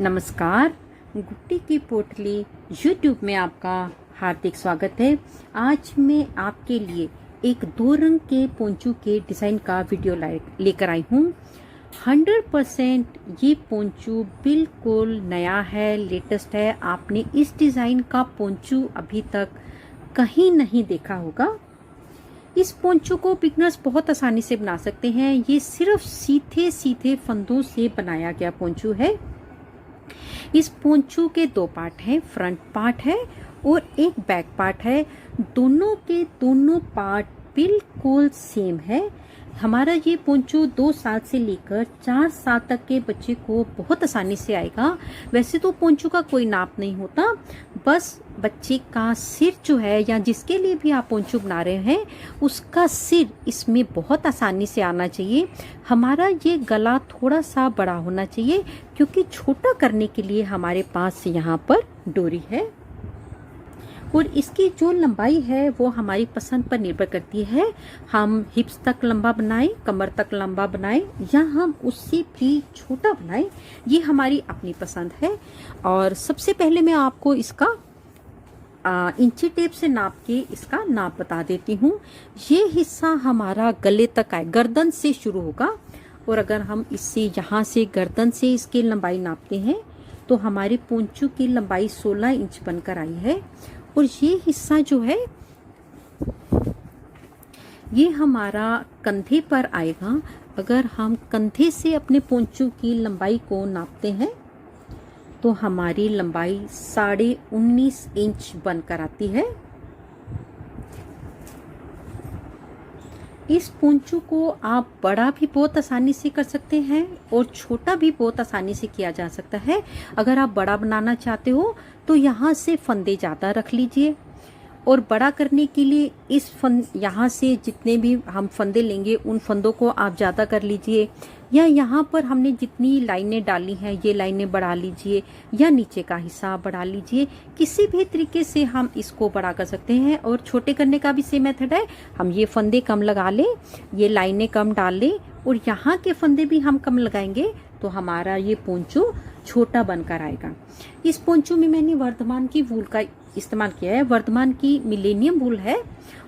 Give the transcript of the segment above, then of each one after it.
नमस्कार। गुट्टी की पोटली यूट्यूब में आपका हार्दिक स्वागत है। आज मैं आपके लिए एक 2 रंग के पोंचू के डिज़ाइन का वीडियो लेकर आई हूँ। 100% ये पोंचू बिल्कुल नया है, लेटेस्ट है। आपने इस डिज़ाइन का पोंचू अभी तक कहीं नहीं देखा होगा। इस पोंचू को बिगनर्स बहुत आसानी से बना सकते हैं। ये सिर्फ सीधे सीधे फंदों से बनाया गया पोंचू है। इस पोंचू के 2 पार्ट हैं, फ्रंट पार्ट है और एक बैक पार्ट है। दोनों के दोनों पार्ट बिल्कुल सेम है। हमारा ये पोंचू 2 साल से लेकर 4 साल तक के बच्चे को बहुत आसानी से आएगा। वैसे तो पोंचू का कोई नाप नहीं होता, बस बच्चे का सिर जो है या जिसके लिए भी आप पोंचू बना रहे हैं उसका सिर इसमें बहुत आसानी से आना चाहिए। हमारा ये गला थोड़ा सा बड़ा होना चाहिए क्योंकि छोटा करने के लिए हमारे पास यहाँ पर डोरी है और इसकी जो लंबाई है वो हमारी पसंद पर निर्भर करती है। हम हिप्स तक लंबा बनाएं, कमर तक लंबा बनाएं या हम उससे भी छोटा बनाएं, ये हमारी अपनी पसंद है। और सबसे पहले मैं आपको इसका इंची टेप से नाप के इसका नाप बता देती हूँ। ये हिस्सा हमारा गले तक आए, गर्दन से शुरू होगा और अगर हम इससे यहाँ से गर्दन से इसकी लंबाई नापते हैं तो हमारे पोंचू की लंबाई 16 इंच बनकर आई है। और ये हिस्सा जो है ये हमारा कंधे पर आएगा। अगर हम कंधे से अपने पोंचू की लंबाई को नापते हैं तो हमारी लंबाई 19.5 इंच बनकर आती है। इस पोंचू को आप बड़ा भी बहुत आसानी से कर सकते हैं और छोटा भी बहुत आसानी से किया जा सकता है। अगर आप बड़ा बनाना चाहते हो तो यहाँ से फंदे ज़्यादा रख लीजिए और बड़ा करने के लिए यहाँ से जितने भी हम फंदे लेंगे उन फंदों को आप ज़्यादा कर लीजिए, या यहाँ पर हमने जितनी लाइनें डाली हैं ये लाइनें बढ़ा लीजिए या नीचे का हिस्सा बढ़ा लीजिए। किसी भी तरीके से हम इसको बड़ा कर सकते हैं। और छोटे करने का भी सेम मेथड है। हम ये फंदे कम लगा लें, ये लाइनें कम डाल लें और यहाँ के फंदे भी हम कम लगाएंगे तो हमारा ये पोंचू छोटा बनकर आएगा। इस पोंचू में मैंने वर्धमान की वूल का इस्तेमाल किया है। वर्धमान की मिलेनियम वूल है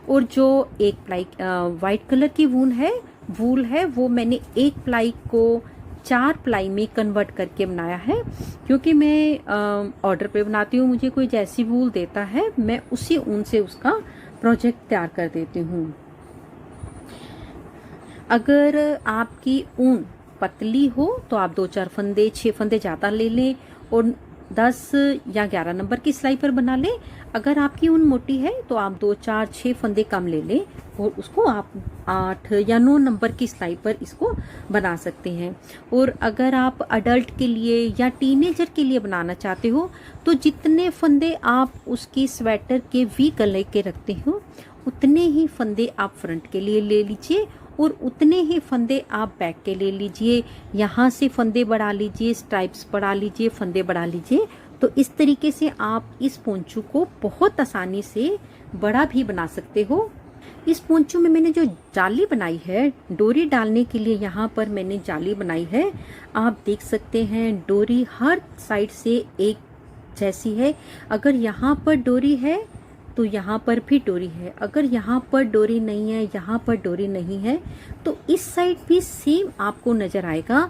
और जो एक प्लाई वाइट कलर की वूल है वो मैंने एक प्लाई को 4 प्लाई में कन्वर्ट करके बनाया है। क्योंकि मैं ऑर्डर पे बनाती हूँ, मुझे कोई जैसी वूल देता है मैं उसी ऊन से उसका प्रोजेक्ट तैयार कर देती हूँ। अगर आपकी ऊन पतली हो तो आप 2-4 फंदे 6 फंदे ज़्यादा ले लें और 10 या 11 नंबर की सिलाई पर बना लें। अगर आपकी ऊन मोटी है तो आप 2-4-6 फंदे कम ले लें और उसको आप 8 या 9 नंबर की सिलाई पर इसको बना सकते हैं। और अगर आप अडल्ट के लिए या टीनेजर के लिए बनाना चाहते हो तो जितने फंदे आप उसकी स्वेटर के वी गले के रखते हो उतने ही फंदे आप फ्रंट के लिए ले लीजिए और उतने ही फंदे आप बैक के ले लीजिए। यहाँ से फंदे बढ़ा लीजिए, स्ट्राइप्स बढ़ा लीजिए, फंदे बढ़ा लीजिए। तो इस तरीके से आप इस पोंचू को बहुत आसानी से बड़ा भी बना सकते हो। इस पोंचू में मैंने जो जाली बनाई है, डोरी डालने के लिए यहाँ पर मैंने जाली बनाई है। आप देख सकते हैं डोरी हर साइड से एक जैसी है। अगर यहाँ पर डोरी है तो यहाँ पर भी डोरी है, अगर यहाँ पर डोरी नहीं है, यहाँ पर डोरी नहीं है तो इस साइड भी सेम आपको नजर आएगा।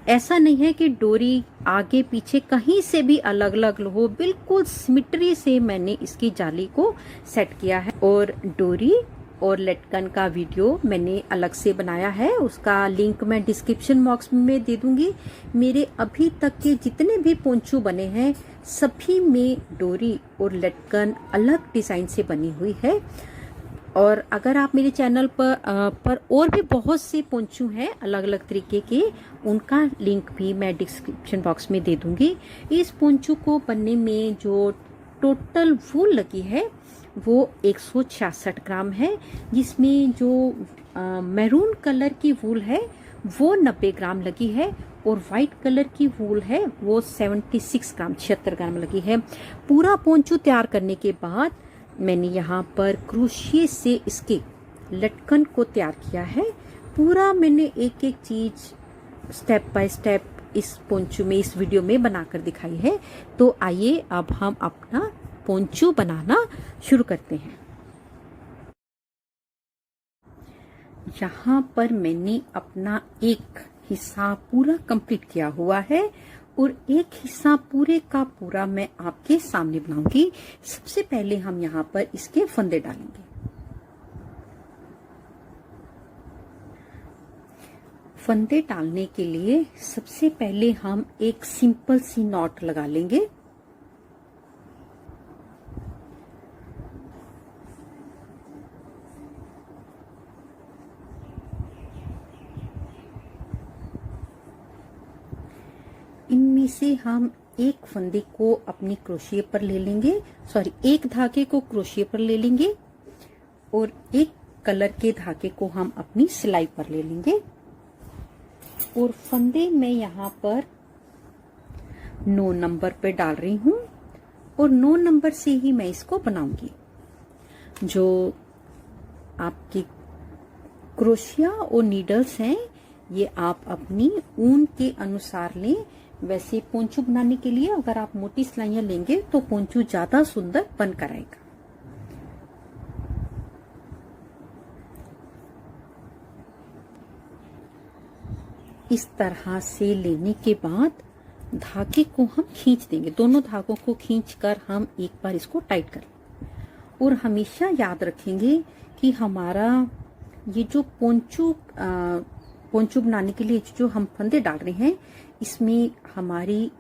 ऐसा नहीं है कि डोरी आगे पीछे कहीं से भी अलग अलग हो, बिल्कुल सिमेट्री से मैंने इसकी जाली को सेट किया है। और डोरी और लटकन का वीडियो मैंने अलग से बनाया है, उसका लिंक मैं डिस्क्रिप्शन बॉक्स में दे दूंगी। मेरे अभी तक के जितने भी पोंचू बने हैं सभी में डोरी और लटकन अलग डिजाइन से बनी हुई है। और अगर आप मेरे चैनल पर और भी बहुत से पोंचू हैं अलग अलग तरीके के, उनका लिंक भी मैं डिस्क्रिप्शन बॉक्स में दे दूंगी। इस पोंचू को बनने में जो टोटल वूल लगी है वो 166 ग्राम है, जिसमें जो मैरून कलर की वूल है वो 90 ग्राम लगी है और वाइट कलर की वूल है वो 76 ग्राम लगी है। पूरा पोंचू तैयार करने के बाद मैंने यहाँ पर क्रोशिये से इसके लटकन को तैयार किया है। पूरा मैंने एक एक चीज स्टेप बाय स्टेप इस पोंचू में, इस वीडियो में बनाकर दिखाई है। तो आइए अब हम अपना पोंचू बनाना शुरू करते हैं। यहाँ पर मैंने अपना एक हिस्सा पूरा कंप्लीट किया हुआ है और एक हिस्सा पूरे का पूरा मैं आपके सामने बनाऊंगी। सबसे पहले हम यहाँ पर इसके फंदे डालेंगे। फंदे डालने के लिए सबसे पहले हम एक सिंपल सी नॉट लगा लेंगे। इनमें से हम एक फंदे को अपनी क्रोशिये पर ले लेंगे, एक धागे को क्रोशिये पर ले लेंगे और एक कलर के धागे को हम अपनी सिलाई पर ले लेंगे। और फंदे मैं यहाँ पर 9 नंबर पे डाल रही हूँ और 9 नंबर से ही मैं इसको बनाऊंगी। जो आपकी क्रोशिया और नीडल्स हैं ये आप अपनी ऊन के अनुसार लें। वैसे पोंचू बनाने के लिए अगर आप मोटी सिलाइयां लेंगे तो पोंचू ज्यादा सुंदर बनकर आएगा। इस तरह से लेने के बाद धागे को हम खींच देंगे। दोनों धागों को खींचकर हम एक बार इसको टाइट कर लें और हमेशा याद रखेंगे कि हमारा ये जो पोंचू बनाने के लिए जो हम फंदे डाल रहे हैं इसमें हमारी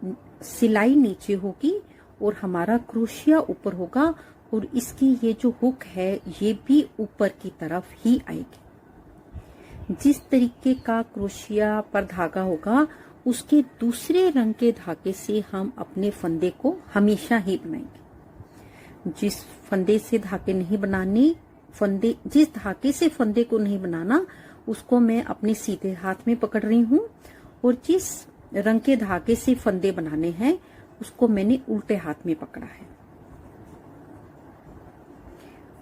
सिलाई नीचे होगी और हमारा क्रोशिया ऊपर होगा और इसकी ये जो हुक है ये भी ऊपर की तरफ ही आएगी। जिस तरीके का क्रोशिया पर धागा होगा उसके दूसरे रंग के धागे से हम अपने फंदे को हमेशा ही बनाएंगे। जिस फंदे से धागे नहीं बनाने, जिस धागे से फंदे को नहीं बनाना उसको मैं अपने सीधे हाथ में पकड़ रही हूँ और जिस रंग के धागे से फंदे बनाने हैं उसको मैंने उल्टे हाथ में पकड़ा है।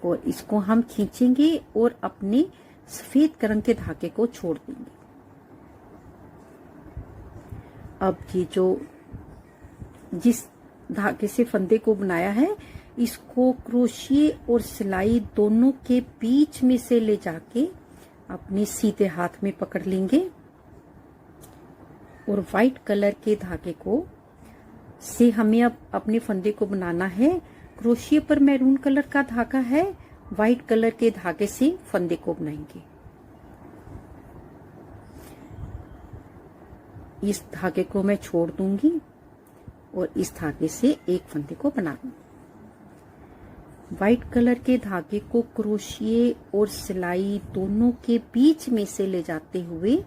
और इसको हम खींचेंगे और अपने सफेद रंग के धागे को छोड़ देंगे। अब ये जो जिस धागे से फंदे को बनाया है इसको क्रोशिये और सिलाई दोनों के बीच में से ले जाके अपने सीधे हाथ में पकड़ लेंगे और व्हाइट कलर के धागे को से हमें अब अपने फंदे को बनाना है। क्रोशिये पर मैरून कलर का धागा है, व्हाइट कलर के धागे से फंदे को बनाएंगे। इस धागे को मैं छोड़ दूंगी और इस धागे से एक फंदे को बना दूंगी। व्हाइट कलर के धागे को क्रोशिये और सिलाई दोनों के बीच में से ले जाते हुए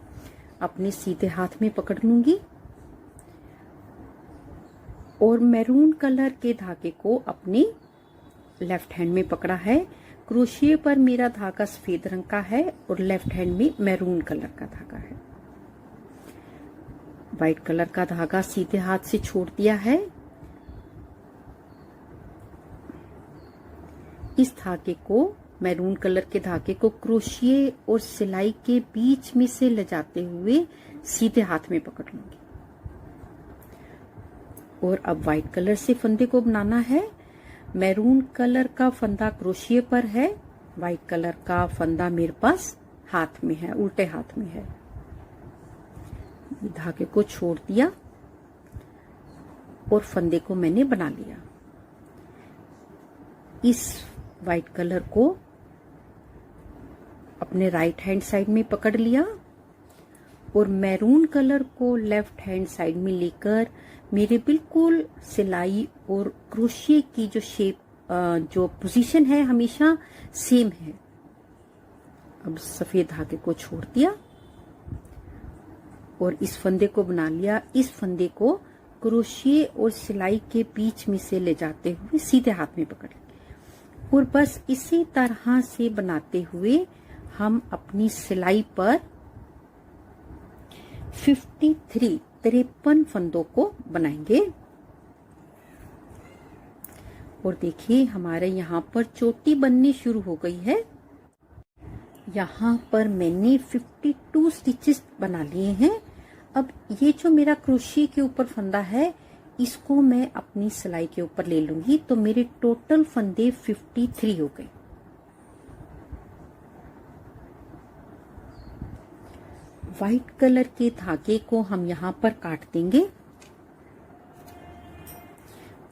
अपने सीधे हाथ में पकड़ लूंगी और मैरून कलर के धागे को अपने लेफ्ट हैंड में पकड़ा है। क्रोशिये पर मेरा धागा सफेद रंग का है और लेफ्ट हैंड में मैरून कलर का धागा है। व्हाइट कलर का धागा सीधे हाथ से छोड़ दिया है। इस धागे को, मैरून कलर के धागे को क्रोशिये और सिलाई के बीच में से ले जाते हुए सीधे हाथ में पकड़ लूंगी। और अब व्हाइट कलर से फंदे को बनाना है। मैरून कलर का फंदा क्रोशिये पर है, व्हाइट कलर का फंदा मेरे पास हाथ में है, उल्टे हाथ में है। धागे को छोड़ दिया और फंदे को मैंने बना लिया। इस व्हाइट कलर को अपने राइट हैंड साइड में पकड़ लिया और मैरून कलर को लेफ्ट हैंड साइड में लेकर मेरे बिल्कुल सिलाई और क्रोशिये की जो शेप, जो पोजीशन है हमेशा सेम है। अब सफेद धागे को छोड़ दिया और इस फंदे को बना लिया। इस फंदे को क्रोशिये और सिलाई के बीच में से ले जाते हुए सीधे हाथ में पकड़ लिया और बस इसी तरह से बनाते हुए हम अपनी सिलाई पर 53 फंदों को बनाएंगे। और देखिए हमारे यहाँ पर चोटी बननी शुरू हो गई है। यहाँ पर मैंने 52 स्टिचेस बना लिए हैं। अब ये जो मेरा क्रोशिया के ऊपर फंदा है, इसको मैं अपनी सिलाई के ऊपर ले लूंगी। तो मेरे टोटल फंदे 53 हो गए। व्हाइट कलर के धागे को हम यहाँ पर काट देंगे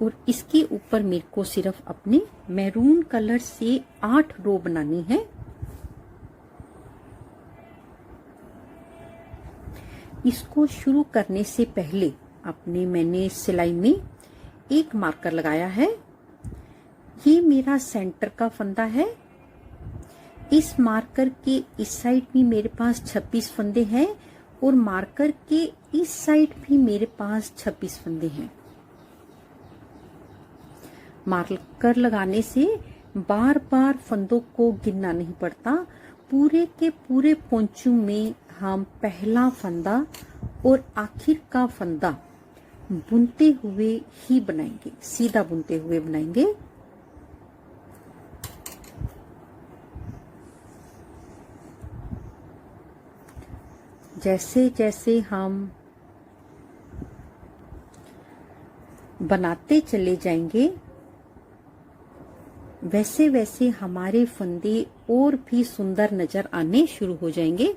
और इसके ऊपर मेरे को सिर्फ अपने मैरून कलर से 8 रो बनानी है। इसको शुरू करने से पहले मैंने सिलाई में एक मार्कर लगाया है। ये मेरा सेंटर का फंदा है। इस मार्कर के इस साइड भी मेरे पास 26 फंदे हैं और मार्कर के इस साइड भी मेरे पास 26 फंदे हैं। मार्कर लगाने से बार बार फंदों को गिनना नहीं पड़ता। पूरे के पूरे पोंचू में हम पहला फंदा और आखिर का फंदा बुनते हुए ही बनाएंगे, सीधा बुनते हुए बनाएंगे। जैसे जैसे हम बनाते चले जाएंगे वैसे वैसे हमारे फंदे और भी सुंदर नजर आने शुरू हो जाएंगे।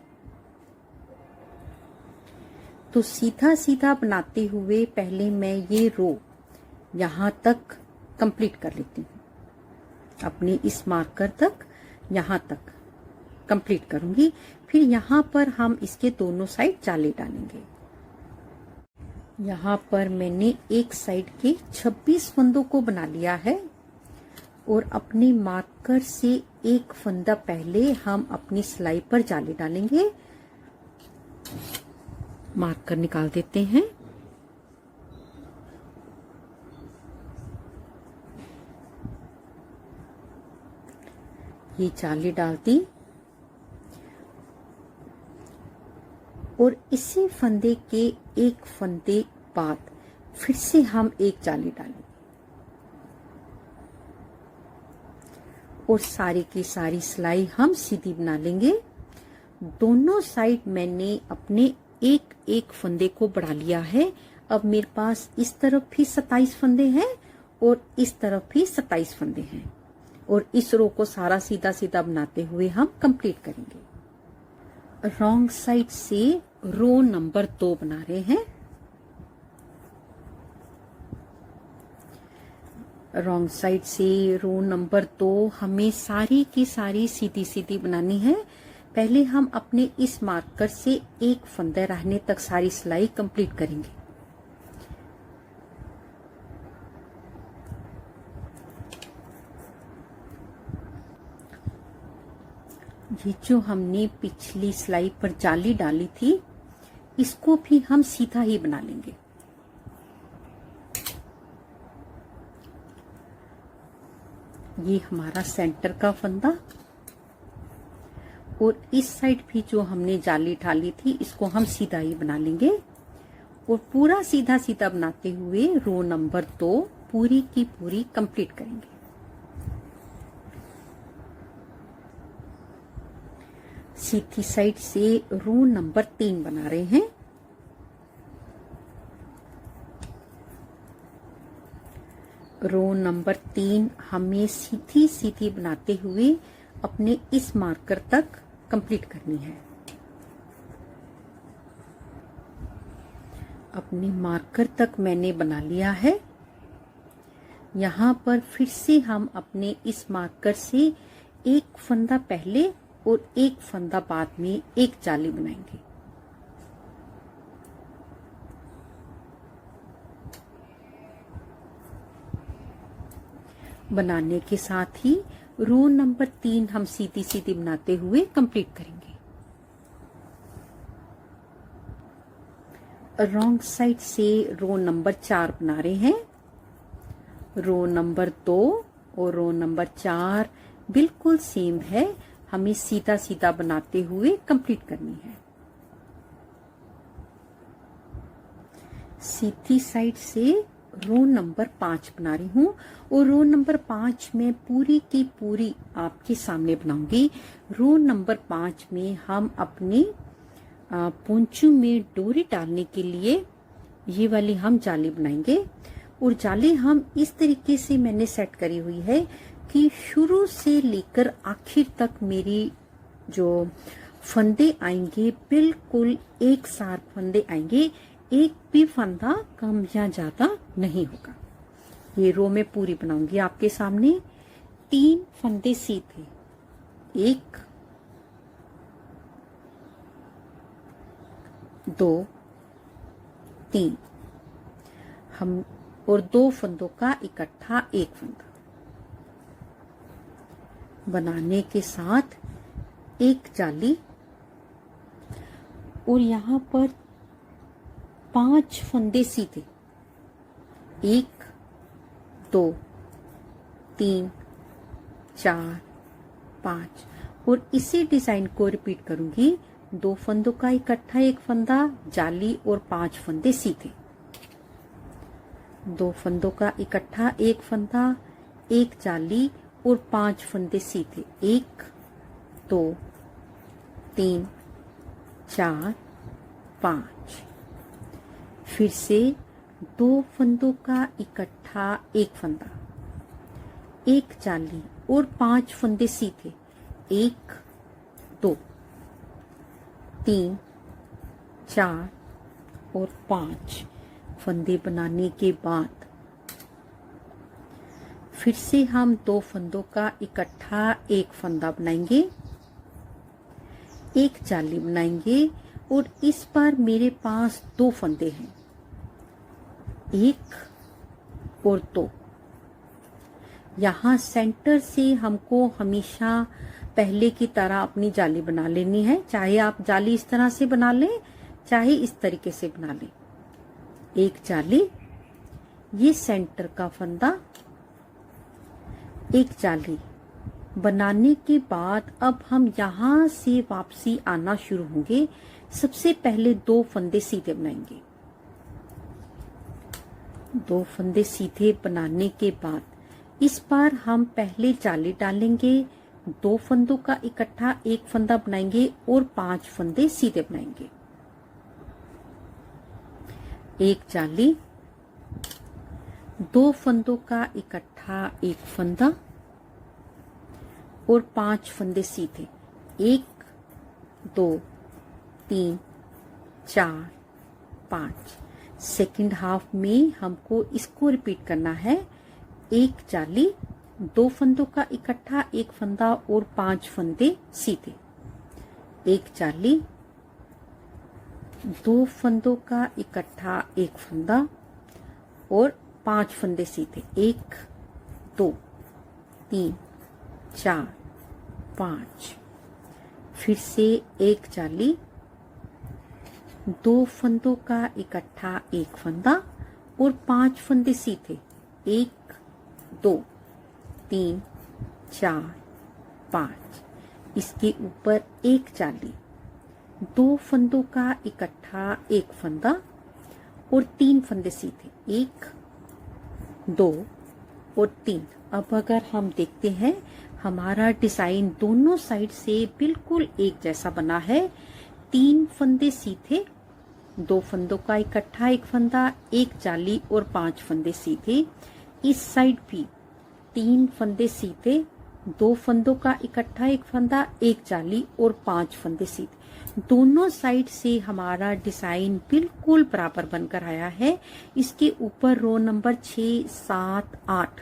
तो सीधा सीधा बनाते हुए पहले मैं ये रो यहाँ तक कंप्लीट कर लेती हूँ। अपने इस मार्कर तक यहाँ तक कंप्लीट करूंगी। फिर यहाँ पर हम इसके दोनों साइड जाले डालेंगे। यहाँ पर मैंने एक साइड के 26 फंदों को बना लिया है और अपने मार्कर से एक फंदा पहले हम अपनी सिलाई पर जाले डालेंगे। मार्कर निकाल देते हैं। ये जाली डाल दी और इसी फंदे के एक फंदे बाद फिर से हम एक जाली डालेंगे और सारी की सारी सिलाई हम सीधी बना लेंगे। दोनों साइड मैंने अपने एक एक फंदे को बढ़ा लिया है। अब मेरे पास इस तरफ भी 27 फंदे हैं और इस तरफ भी 27 फंदे हैं और इस रो को सारा सीधा सीधा बनाते हुए हम कंप्लीट करेंगे। रॉन्ग साइड से रो नंबर 2 बना रहे हैं। रॉन्ग साइड से रो नंबर 2 हमें सारी की सारी सीधी सीधी बनानी है। पहले हम अपने इस मार्कर से एक फंदा रहने तक सारी सिलाई कंप्लीट करेंगे। ये जो हमने पिछली सिलाई पर जाली डाली थी, इसको भी हम सीधा ही बना लेंगे। ये हमारा सेंटर का फंदा और इस साइड भी जो हमने जाली डाली थी इसको हम सीधा ही बना लेंगे और पूरा सीधा सीधा बनाते हुए रो नंबर 2 पूरी की पूरी कंप्लीट करेंगे। सीधी साइड से रो नंबर 3 बना रहे हैं। रो नंबर 3 हमें सीधी सीधी बनाते हुए अपने इस मार्कर तक कंप्लीट करनी है। अपने मार्कर तक मैंने बना लिया है। यहाँ पर फिर से हम अपने इस मार्कर से एक फंदा पहले और एक फंदा बाद में एक जाली बनाएंगे। बनाने के साथ ही रो नंबर 3 हम सीधी सीधी बनाते हुए कंप्लीट करेंगे। रॉन्ग साइड से रो नंबर 4 बना रहे हैं। रो नंबर 2 और रो नंबर 4 बिल्कुल सेम है, हमें सीधा सीधा बनाते हुए कंप्लीट करनी है। सीधी साइड से रो नंबर 5 बना रही हूँ और रो नंबर 5 में पूरी की पूरी आपके सामने बनाऊंगी। रो नंबर 5 में हम अपने पोंचू में डोरी डालने के लिए ये वाली हम जाली बनाएंगे। और जाली हम इस तरीके से मैंने सेट करी हुई है कि शुरू से लेकर आखिर तक मेरी जो फंदे आएंगे बिल्कुल एक साथ फंदे आएंगे, एक भी फंदा कम या ज्यादा नहीं होगा। ये रो में पूरी बनाऊंगी आपके सामने। 3 फंदे सीधे, 1 2 3 हम, और 2 फंदों का इकट्ठा एक फंदा बनाने के साथ एक जाली, और यहाँ पर 5 फंदे सीधे, 1 2 3 4 5, और इसी डिजाइन को रिपीट करूंगी। 2 फंदों का इकट्ठा एक फंदा, जाली और 5 फंदे सीधे, 2 फंदों का इकट्ठा एक फंदा, एक जाली और 5 फंदे सीधे, 1 2 3 4 5। फिर से 2 फंदों का इकट्ठा एक फंदा, एक जाली और 5 फंदे सीधे, 1 2 3 4 और 5 फंदे बनाने के बाद फिर से हम 2 फंदों का इकट्ठा एक फंदा बनाएंगे, एक जाली बनाएंगे, और इस बार मेरे पास 2 फंदे हैं, 1 और 2। यहाँ सेंटर से हमको हमेशा पहले की तरह अपनी जाली बना लेनी है। चाहे आप जाली इस तरह से बना लें, चाहे इस तरीके से बना लें। एक जाली, ये सेंटर का फंदा, एक जाली बनाने के बाद अब हम यहाँ से वापसी आना शुरू होंगे। सबसे पहले 2 फंदे सीधे बनाएंगे। 2 फंदे सीधे बनाने के बाद इस बार हम पहले जाली डालेंगे, 2 फंदों का इकट्ठा एक फंदा बनाएंगे और 5 फंदे सीधे बनाएंगे। एक जाली, 2 फंदों का इकट्ठा एक फंदा और 5 फंदे सीधे, 1 2 3 4 5। सेकंड हाफ में हमको इसको रिपीट करना है। एक जाली, 2 फंदों का इकट्ठा एक फंदा और 5 फंदे सीधे, एक जाली, 2 फंदों का इकट्ठा एक फंदा और 5 फंदे सीधे, 1 2 3 4 5। फिर से एक जाली, 2 फंदों का इकट्ठा एक फंदा और 5 फंदे सीधे, 1 2 3 4 5। इसके ऊपर एक जाली, 2 फंदों का इकट्ठा एक फंदा और 3 फंदे सीधे, 1 2 और 3। अब अगर हम देखते हैं हमारा डिजाइन दोनों साइड से बिल्कुल एक जैसा बना है। 3 फंदे सीधे, 2 फंदों का इकट्ठा एक फंदा, एक जाली और 5 फंदे सीधे। इस साइड भी 3 फंदे सीधे, 2 फंदों का इकट्ठा एक फंदा, एक जाली और 5 फंदे सीधे। दोनों साइड से हमारा डिजाइन बिल्कुल बराबर बनकर आया है। इसके ऊपर रो नंबर 6 7 8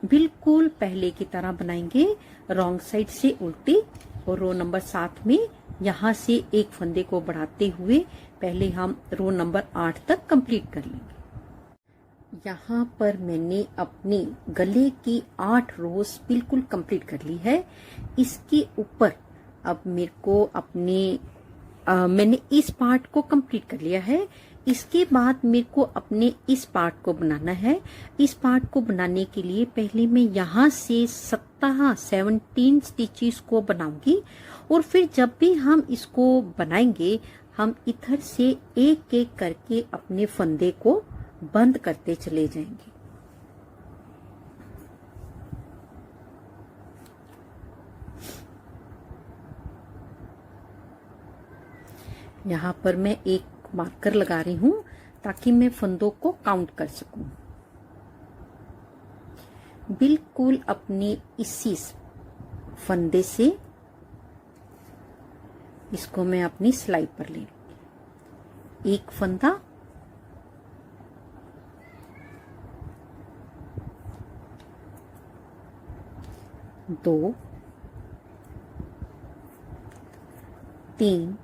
बिल्कुल पहले की तरह बनाएंगे, रॉन्ग साइड से उल्टी। और रो नंबर 7 में यहाँ से एक फंदे को बढ़ाते हुए पहले हम रो नंबर 8 तक कंप्लीट कर लेंगे। यहाँ पर मैंने अपने गले की 8 रोज बिल्कुल कंप्लीट कर ली है। इसके ऊपर अब मेरे को मैंने इस पार्ट को कंप्लीट कर लिया है। इसके बाद मेरे को अपने इस पार्ट को बनाना है। इस पार्ट को बनाने के लिए पहले मैं यहाँ से 17 स्टिचेस को बनाऊंगी, और फिर जब भी हम इसको बनाएंगे हम इधर से एक एक करके अपने फंदे को बंद करते चले जाएंगे। यहाँ पर मैं एक मार्कर लगा रही हूँ ताकि मैं फंदों को काउंट कर सकूं। बिल्कुल अपने इसी फंदे से इसको मैं अपनी सिलाई पर ले लूंगी। एक फंदा, दो, तीन,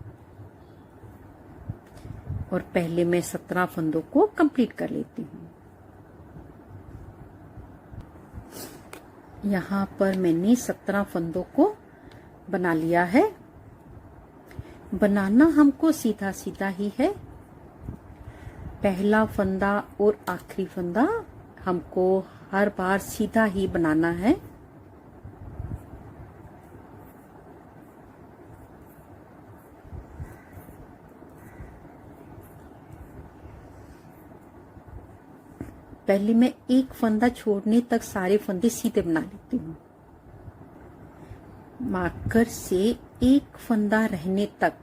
और पहले मैं 17 फंदों को कंप्लीट कर लेती हूँ। यहाँ पर मैंने 17 फंदों को बना लिया है। बनाना हमको सीधा सीधा ही है। पहला फंदा और आखिरी फंदा हमको हर बार सीधा ही बनाना है। पहले मैं एक फंदा छोड़ने तक सारे फंदे सीधे बना लेती हूँ। मार्कर से एक फंदा रहने तक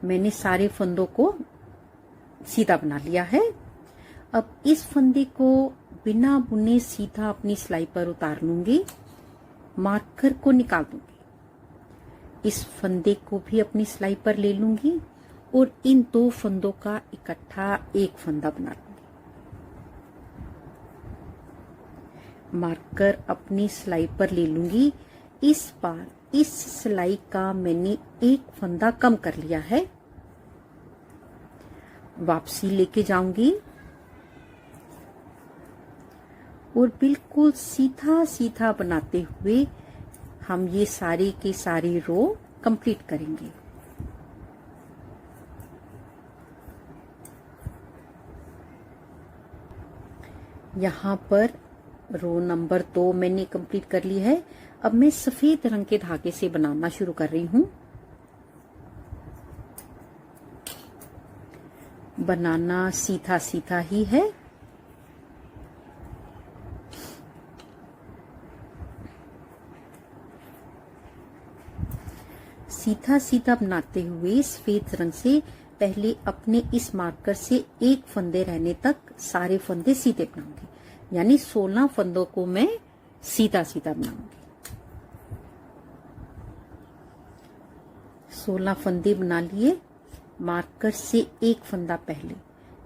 मैंने सारे फंदों को सीधा बना लिया है। अब इस फंदे को बिना बुने सीधा अपनी सिलाई पर उतार लूंगी, मार्कर को निकाल दूंगी। इस फंदे को भी अपनी सिलाई पर ले लूंगी और इन दो फंदों का इकट्ठा एक फंदा बना लूंगी। मार्कर अपनी सिलाई पर ले लूंगी। इस बार इस सिलाई का मैंने एक फंदा कम कर लिया है। वापसी लेके जाऊंगी और बिल्कुल सीधा सीधा बनाते हुए हम ये सारी की सारी रो कंप्लीट करेंगे। यहाँ पर रो नंबर 2 मैंने कंप्लीट कर ली है। अब मैं सफेद रंग के धागे से बनाना शुरू कर रही हूँ। बनाना सीधा सीधा ही है। सीधा सीधा बनाते हुए सफेद रंग से पहले अपने इस मार्कर से एक फंदे रहने तक सारे फंदे सीधे बनाऊंगी, यानी 16 फंदों को मैं सीधा सीधा बनाऊंगी। 16 फंदे बना लिए। मार्कर से एक फंदा पहले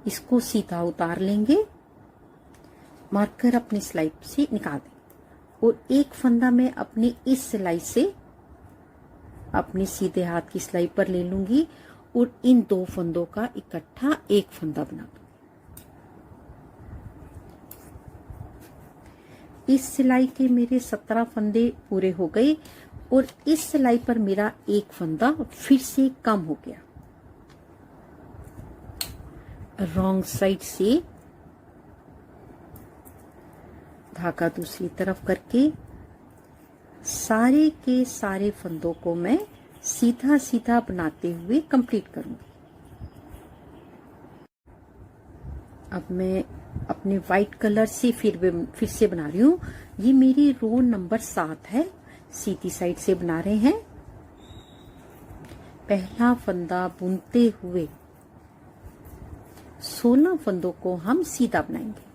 इसको सीधा उतार लेंगे, मार्कर अपनी सिलाई से निकाल दें और एक फंदा मैं अपनी इस सिलाई से अपनी सीधे हाथ की सिलाई पर ले लूंगी और इन दो फंदों का इकट्ठा एक फंदा बना दूंगी। इस सिलाई के मेरे 17 फंदे पूरे हो गए और इस सिलाई पर मेरा एक फंदा फिर से कम हो गया। रॉन्ग साइड से धागा दूसरी तरफ करके सारे के सारे फंदों को मैं सीधा सीधा बनाते हुए कंप्लीट करूंगी। अब मैं अपने व्हाइट कलर से फिर से बना रही हूँ। ये मेरी रो नंबर 7 है। सीधी साइड से बना रहे हैं। पहला फंदा बुनते हुए 16 फंदों को हम सीधा बनाएंगे।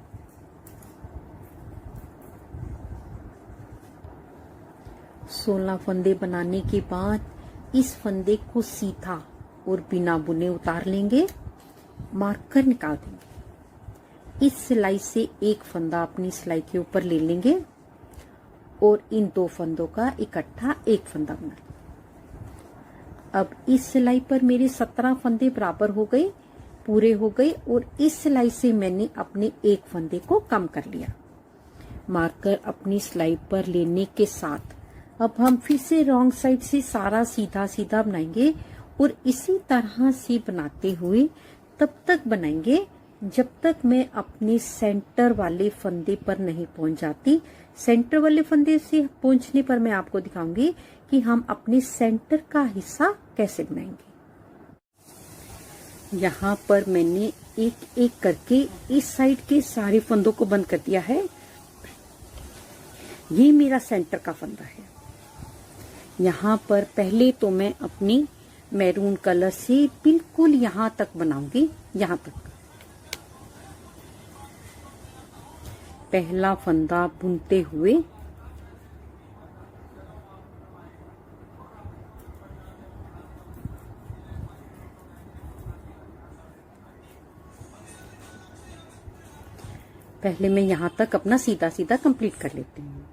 सोलह फंदे बनाने के बाद इस फंदे को सीधा और बिना बुने उतार लेंगे, मार्कर निकाल देंगे। इस सिलाई से एक फंदा अपनी सिलाई के ऊपर ले लेंगे और इन दो फंदों का इकट्ठा एक फंदा बना लेंगे। अब इस सिलाई पर मेरे 17 फंदे बराबर हो गए, पूरे हो गए और इस सिलाई से मैंने अपने एक फंदे को कम कर लिया। मार्कर अपनी सिलाई पर लेने के साथ अब हम फिर से रॉन्ग साइड से सारा सीधा सीधा बनाएंगे और इसी तरह से बनाते हुए तब तक बनाएंगे जब तक मैं अपने सेंटर वाले फंदे पर नहीं पहुंच जाती। सेंटर वाले फंदे से पहुंचने पर मैं आपको दिखाऊंगी कि हम अपने सेंटर का हिस्सा कैसे बनाएंगे। यहाँ पर मैंने एक एक करके इस साइड के सारे फंदों को बंद कर दिया है। ये मेरा सेंटर का फंदा है। यहाँ पर पहले तो मैं अपनी मैरून कलर से बिल्कुल यहाँ तक बनाऊंगी, यहाँ तक। पहला फंदा बुनते हुए पहले मैं यहाँ तक अपना सीधा सीधा कंप्लीट कर लेती हूँ।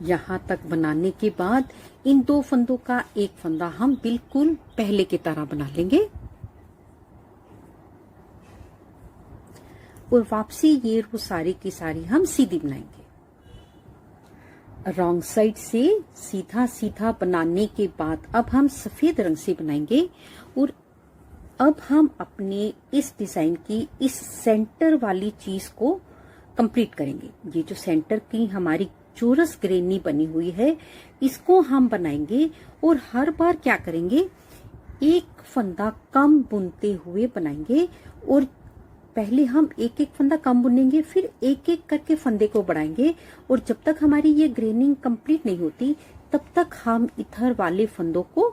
यहाँ तक बनाने के बाद इन 2 फंदों का एक फंदा हम बिल्कुल पहले की तरह बना लेंगे और वापसी ये रो सारी की सारी हम सीधी बनाएंगे। रॉन्ग साइड से सीधा सीधा बनाने के बाद अब हम सफेद रंग से बनाएंगे और अब हम अपने इस डिजाइन की इस सेंटर वाली चीज को कंप्लीट करेंगे। ये जो सेंटर की हमारी चौरस ग्रेनी बनी हुई है, इसको हम बनाएंगे और हर बार क्या करेंगे, एक फंदा कम बुनते हुए बनाएंगे और पहले हम एक एक फंदा कम बुनेंगे, फिर एक एक करके फंदे को बढ़ाएंगे और जब तक हमारी ये ग्रेनिंग कंप्लीट नहीं होती तब तक हम इधर वाले फंदों को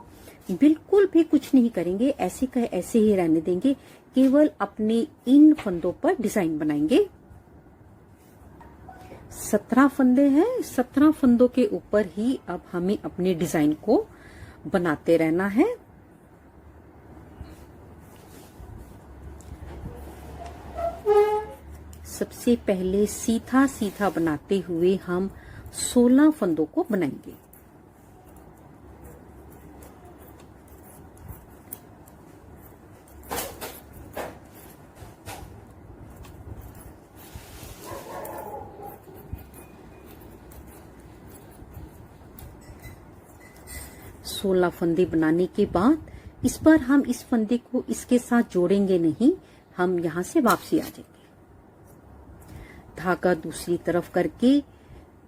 बिल्कुल भी कुछ नहीं करेंगे, ऐसे का ऐसे ही रहने देंगे, केवल अपने इन फंदों पर डिजाइन बनाएंगे। 17 फंदे हैं, 17 फंदों के ऊपर ही अब हमें अपने डिजाइन को बनाते रहना है। सबसे पहले सीधा सीधा बनाते हुए हम 16 फंदों को बनाएंगे। सोलह फंदे बनाने के बाद इस बार हम इस फंदे को इसके साथ जोड़ेंगे नहीं, हम यहां से वापसी आ जाएंगे। धागा दूसरी तरफ करके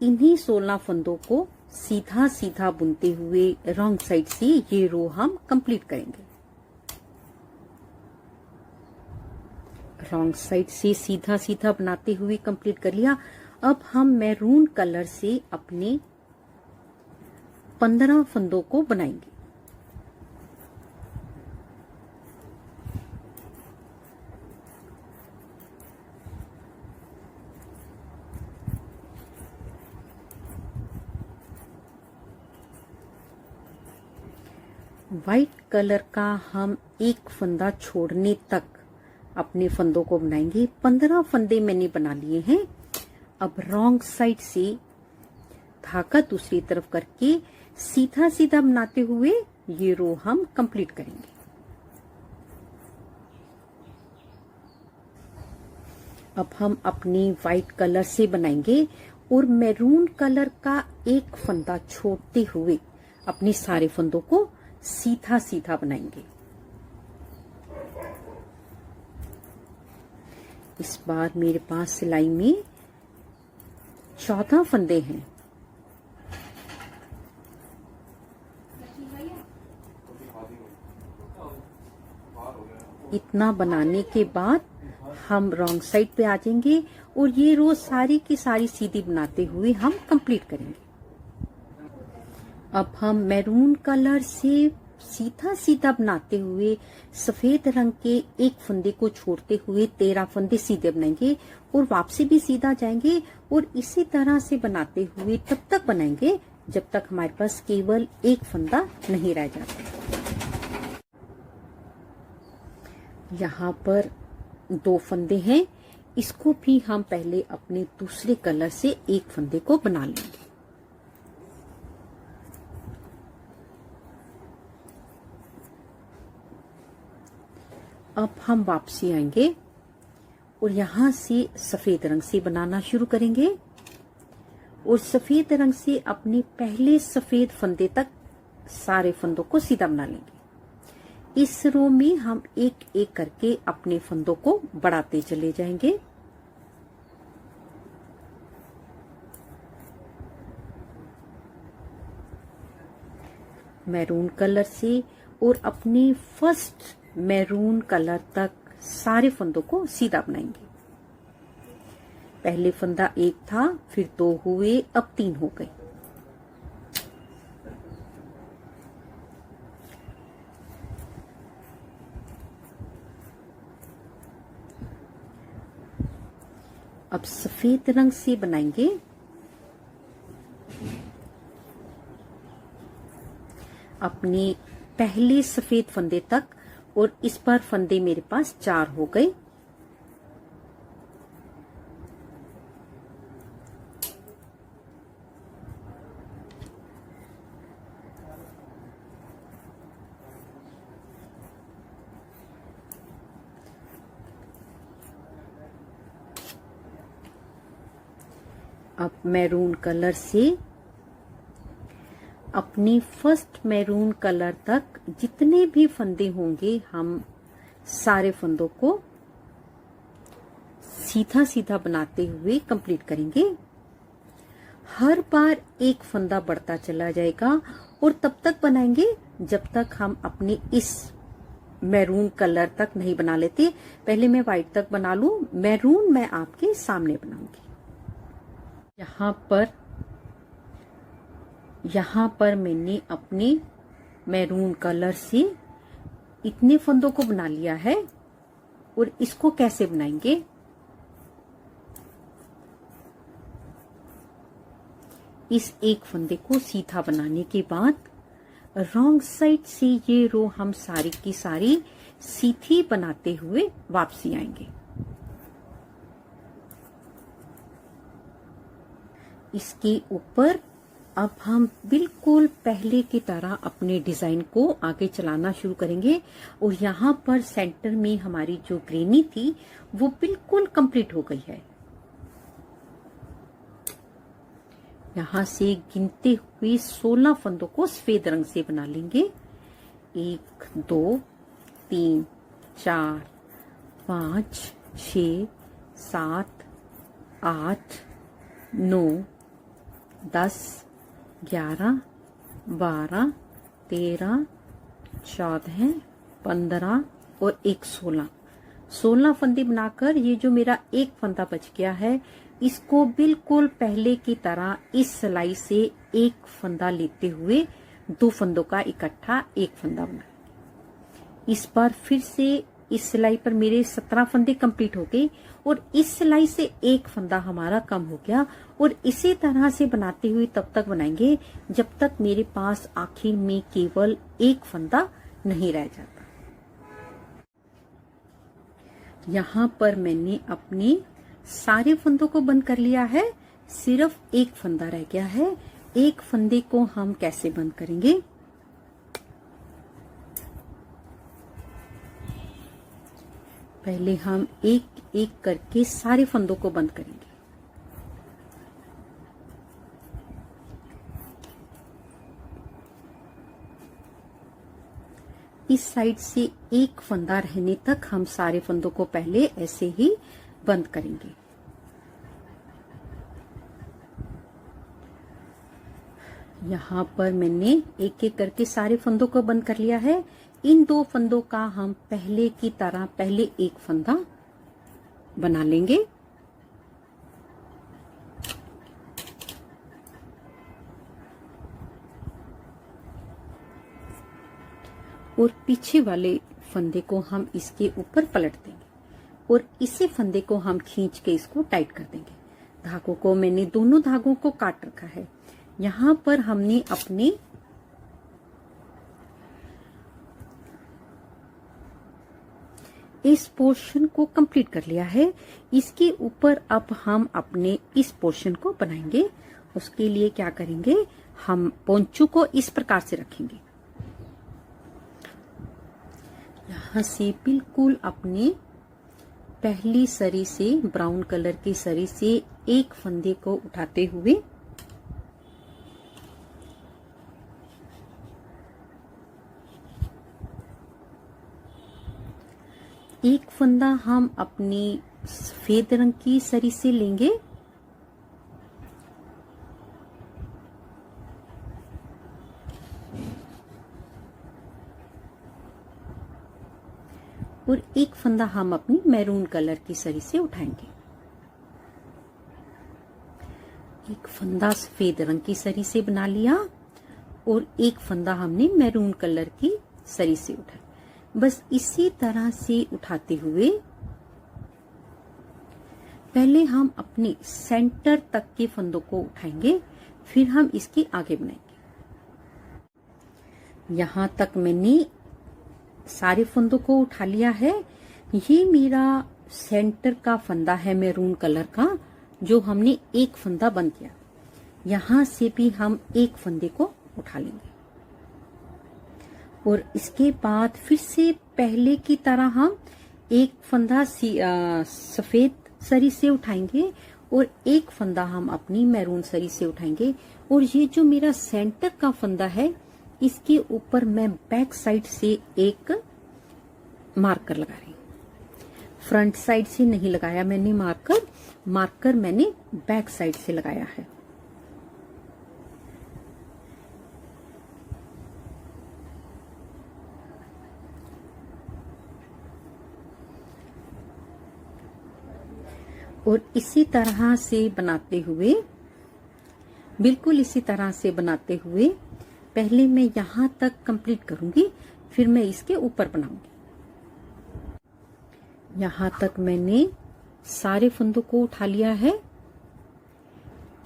इन्हीं 16 फंदों को सीधा सीधा बुनते हुए रॉन्ग साइड से ये रो हम कंप्लीट करेंगे। रॉन्ग साइड से सीधा सीधा बनाते हुए कंप्लीट कर लिया। अब हम मैरून कलर से अपने 15 फंदों को बनाएंगे। व्हाइट कलर का हम एक फंदा छोड़ने तक अपने फंदों को बनाएंगे। 15 फंदे मैंने बना लिए हैं। अब रॉन्ग साइड से धागा दूसरी तरफ करके सीधा सीधा बनाते हुए ये रो हम कंप्लीट करेंगे। अब हम अपनी व्हाइट कलर से बनाएंगे और मैरून कलर का एक फंदा छोड़ते हुए अपने सारे फंदों को सीधा सीधा बनाएंगे। इस बार मेरे पास सिलाई में 14 फंदे हैं। इतना बनाने के बाद हम रॉन्ग साइड पे आ जाएंगे और ये रो सारी की सारी सीधी बनाते हुए हम कंप्लीट करेंगे। अब हम मैरून कलर से सीधा सीधा बनाते हुए सफेद रंग के एक फंदे को छोड़ते हुए 13 फंदे सीधे बनाएंगे और वापसी भी सीधा जाएंगे और इसी तरह से बनाते हुए तब तक बनाएंगे जब तक हमारे पास केवल एक फंदा नहीं रह जाता। यहाँ पर 2 फंदे हैं, इसको भी हम पहले अपने दूसरे कलर से एक फंदे को बना लेंगे। अब हम वापसी आएंगे और यहां से सफेद रंग से बनाना शुरू करेंगे और सफेद रंग से अपने पहले सफेद फंदे तक सारे फंदों को सीधा बना लेंगे। इस रो में हम एक एक करके अपने फंदों को बढ़ाते चले जाएंगे। मैरून कलर से और अपने फर्स्ट मैरून कलर तक सारे फंदों को सीधा बनाएंगे। पहले फंदा 1 था, फिर 2 हुए, अब 3 हो गए। अब सफेद रंग से बनाएंगे अपने पहले सफेद फंदे तक, और इस पर फंदे मेरे पास 4 हो गए। अब मैरून कलर से अपनी फर्स्ट मैरून कलर तक जितने भी फंदे होंगे हम सारे फंदों को सीधा सीधा बनाते हुए कंप्लीट करेंगे। हर बार एक फंदा बढ़ता चला जाएगा और तब तक बनाएंगे जब तक हम अपने इस मैरून कलर तक नहीं बना लेते। पहले मैं व्हाइट तक बना लूं, मैरून मैं आपके सामने बनाऊंगी। यहाँ पर मैंने अपने मैरून कलर से इतने फंदों को बना लिया है। और इसको कैसे बनाएंगे, इस एक फंदे को सीधा बनाने के बाद रॉन्ग साइड से ये रो हम सारी की सारी सीधी बनाते हुए वापसी आएंगे। इसके ऊपर अब हम बिल्कुल पहले की तरह अपने डिजाइन को आगे चलाना शुरू करेंगे। और यहाँ पर सेंटर में हमारी जो ग्रेनी थी वो बिल्कुल कंप्लीट हो गई है। यहाँ से गिनते हुए 16 फंदों को सफेद रंग से बना लेंगे। 1 2 3 4 5 6 7 8 9 10 11 12 13 14 15 और एक 16 फंदे बनाकर ये जो मेरा एक फंदा बच गया है, इसको बिल्कुल पहले की तरह इस सिलाई से एक फंदा लेते हुए 2 फंदों का इकट्ठा एक फंदा बना। इस बार फिर से इस सिलाई पर मेरे 17 फंदे कंप्लीट हो गए और इस सिलाई से एक फंदा हमारा कम हो गया। और इसी तरह से बनाते हुए तब तक बनाएंगे जब तक मेरे पास आखिर में केवल एक फंदा नहीं रह जाता। यहाँ पर मैंने अपने सारे फंदों को बंद कर लिया है, सिर्फ एक फंदा रह गया है। एक फंदे को हम कैसे बंद करेंगे, पहले हम एक एक करके सारे फंदों को बंद करेंगे। इस साइड से एक फंदा रहने तक हम सारे फंदों को पहले ऐसे ही बंद करेंगे। यहाँ पर मैंने एक एक करके सारे फंदों को बंद कर लिया है। इन 2 फंदों का हम पहले की तरह पहले एक फंदा बना लेंगे। और पीछे वाले फंदे को हम इसके ऊपर पलट देंगे और इसी फंदे को हम खींच के इसको टाइट कर देंगे। धागों को मैंने दोनों धागों को काट रखा है। यहाँ पर हमने अपने इस पोर्शन को कंप्लीट कर लिया है। इसके ऊपर अब हम अपने इस पोर्शन को बनाएंगे। उसके लिए क्या करेंगे, हम पोंचू को इस प्रकार से रखेंगे। यहाँ से बिल्कुल अपने पहली सरी से, ब्राउन कलर की सरी से एक फंदे को उठाते हुए एक फंदा हम अपनी सफेद रंग की सरी से लेंगे और एक फंदा हम अपनी मैरून कलर की सरी से उठाएंगे। एक फंदा सफेद रंग की सरी से बना लिया और एक फंदा हमने मैरून कलर की सरी से उठाया। बस इसी तरह से उठाते हुए पहले हम अपने सेंटर तक के फंदों को उठाएंगे, फिर हम इसके आगे बनाएंगे। यहाँ तक मैंने सारे फंदों को उठा लिया है। ये मेरा सेंटर का फंदा है मैरून कलर का, जो हमने एक फंदा बंद किया। यहाँ से भी हम एक फंदे को उठा लेंगे और इसके बाद फिर से पहले की तरह हम एक फंदा सफेद सरी से उठाएंगे और एक फंदा हम अपनी मैरून सरी से उठाएंगे। और ये जो मेरा सेंटर का फंदा है, इसके ऊपर मैं बैक साइड से एक मार्कर लगा रही हूँ। फ्रंट साइड से नहीं लगाया मैंने मार्कर मैंने बैक साइड से लगाया है। और इसी तरह से बनाते हुए, बिल्कुल इसी तरह से बनाते हुए पहले मैं यहाँ तक कंप्लीट करूंगी, फिर मैं इसके ऊपर बनाऊंगी। यहाँ तक मैंने सारे फंदों को उठा लिया है।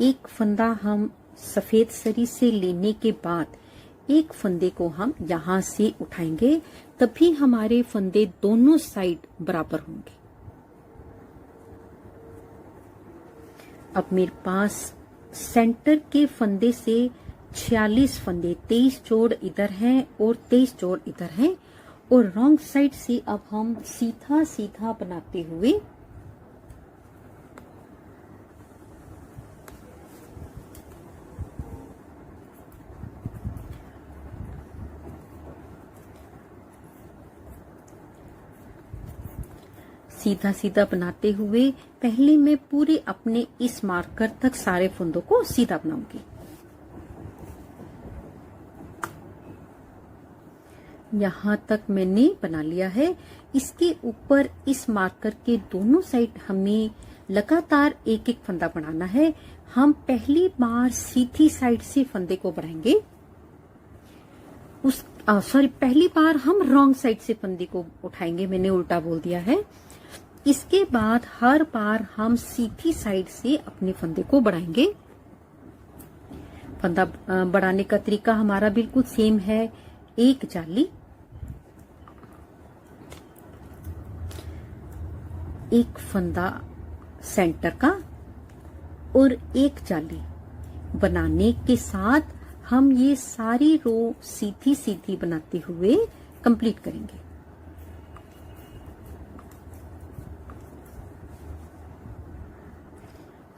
एक फंदा हम सफेद सरी से लेने के बाद एक फंदे को हम यहाँ से उठाएंगे, तभी हमारे फंदे दोनों साइड बराबर होंगे। अब मेरे पास सेंटर के फंदे से 46 फंदे, 23 जोड़ इधर हैं और 23 जोड़ इधर हैं। और रॉन्ग साइड से अब हम सीधा सीधा बनाते हुए सीधा सीधा बनाते हुए पहले मैं पूरे अपने इस मार्कर तक सारे फंदों को सीधा बनाऊंगी। यहाँ तक मैंने बना लिया है। इसके ऊपर इस मार्कर के दोनों साइड हमें लगातार एक एक फंदा बनाना है। हम पहली बार सीधी साइड से फंदे को बढ़ाएंगे, पहली बार हम रॉन्ग साइड से फंदे को उठाएंगे, मैंने उल्टा बोल दिया है। इसके बाद हर बार हम सीधी साइड से अपने फंदे को बढ़ाएंगे। फंदा बढ़ाने का तरीका हमारा बिल्कुल सेम है। एक जाली, एक फंदा सेंटर का और एक जाली बनाने के साथ हम ये सारी रो सीधी सीधी बनाते हुए कंप्लीट करेंगे।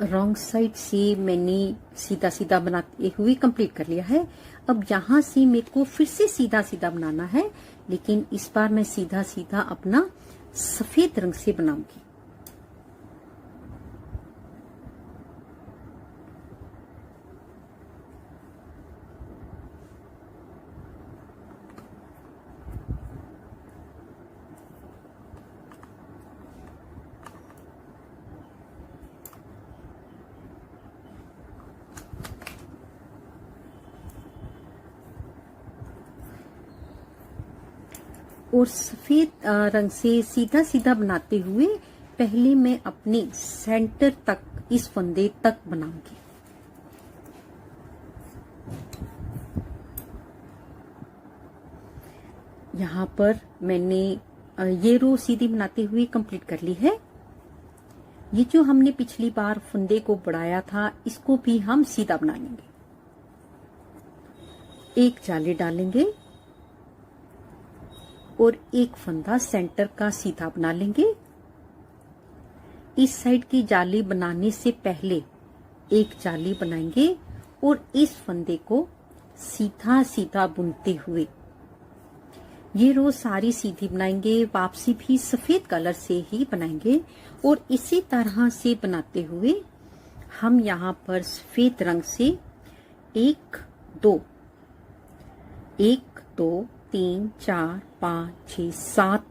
रॉन्ग साइड से मैंने सीधा सीधा बनाते हुए कंप्लीट कर लिया है। अब यहाँ से मेरे को फिर से सीधा सीधा बनाना है, लेकिन इस बार मैं सीधा सीधा अपना सफेद रंग से बनाऊंगी। और सफेद रंग से सीधा सीधा बनाते हुए पहले मैं अपने सेंटर तक इस फंदे तक बनाऊंगी। यहाँ पर मैंने ये रो सीधी बनाते हुए कंप्लीट कर ली है। ये जो हमने पिछली बार फंदे को बढ़ाया था, इसको भी हम सीधा बना लेंगे। एक जाली डालेंगे और एक फंदा सेंटर का सीधा बना लेंगे। इस साइड की जाली बनाने से पहले एक जाली बनाएंगे और इस फंदे को सीधा सीधा बुनते हुए ये रो सारी सीधी बनाएंगे। वापसी भी सफेद कलर से ही बनाएंगे और इसी तरह से बनाते हुए हम यहाँ पर सफेद रंग से 1 2 3 4 5 6 7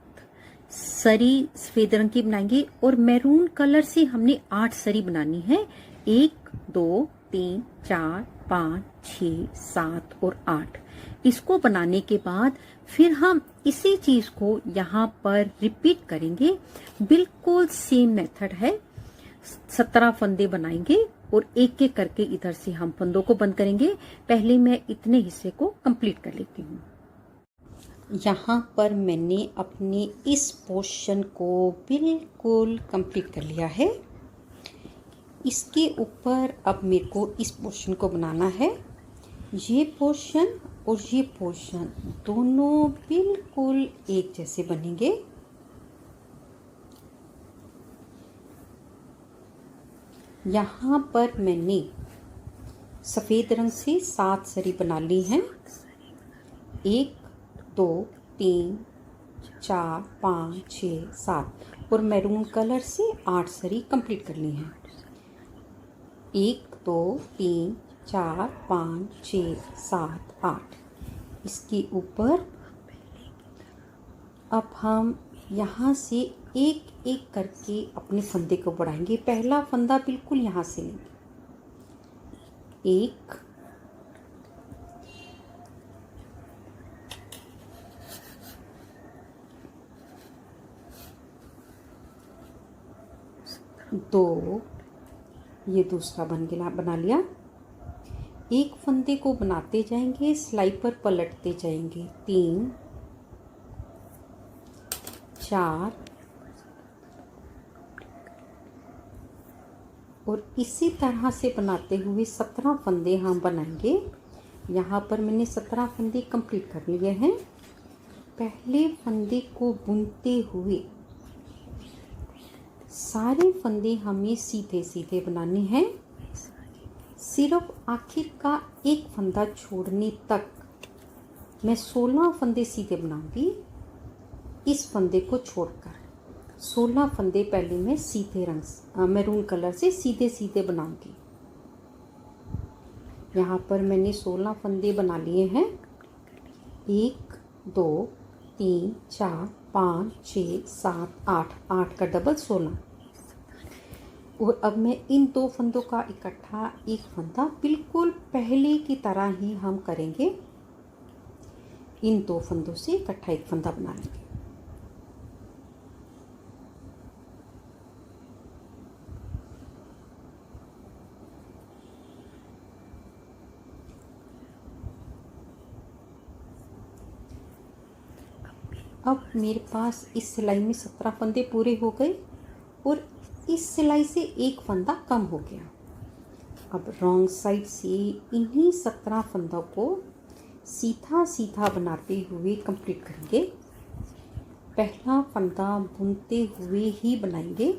सरी सफेद रंग की बनाएंगे और मैरून कलर से हमने 8 सरी बनानी है। 1 2 3 4 5 6 7 और 8। इसको बनाने के बाद फिर हम इसी चीज को यहाँ पर रिपीट करेंगे। बिल्कुल सेम मेथड है। 17 फंदे बनाएंगे और एक एक करके इधर से हम फंदों को बंद करेंगे। पहले मैं इतने हिस्से को कंप्लीट कर लेती हूँ। यहाँ पर मैंने अपने इस पोर्शन को बिल्कुल कंप्लीट कर लिया है। इसके ऊपर अब मेरे को इस पोर्शन को बनाना है। ये पोर्शन और ये पोर्शन दोनों बिल्कुल एक जैसे बनेंगे। यहाँ पर मैंने सफ़ेद रंग से 7 सरी बना ली हैं। 1 2 3 4 5 6 7 और मैरून कलर से 8 सरी कंप्लीट कर ली हैं। 1 2 3 4 5 6 7 8। इसके ऊपर अब हम यहाँ से एक एक करके अपने फंदे को बढ़ाएंगे। पहला फंदा बिल्कुल यहाँ से लेंगे। 1 2, ये दूसरा बना लिया। एक फंदे को बनाते जाएंगे, सिलाई पर पलटते जाएंगे। 3 4 और इसी तरह से बनाते हुए 17 फंदे हम बनाएंगे। यहाँ पर मैंने 17 फंदे कंप्लीट कर लिए हैं। पहले फंदे को बुनते हुए सारे फंदे हमें सीधे सीधे बनाने हैं। सिर्फ आखिर का एक फंदा छोड़ने तक मैं 16 फंदे सीधे बनाऊंगी। इस फंदे को छोड़कर 16 फंदे पहले मैं सीधे रंग मैरून कलर से सीधे सीधे बनाऊंगी। यहाँ पर मैंने 16 फंदे बना लिए हैं। 1 2 3 4 5 6 7 8, 8 का डबल 16। और अब मैं इन 2 फंदों का इकट्ठा एक फंदा बिल्कुल पहले की तरह ही हम करेंगे। इन 2 फंदों से इकट्ठा एक फंदा बना लेंगे। अब मेरे पास इस सिलाई में 17 फंदे पूरे हो गए और इस सिलाई से एक फंदा कम हो गया। अब रॉन्ग साइड से इन्हीं 17 फंदों को सीधा सीधा बनाते हुए कंप्लीट करेंगे। पहला फंदा बुनते हुए ही बनाएंगे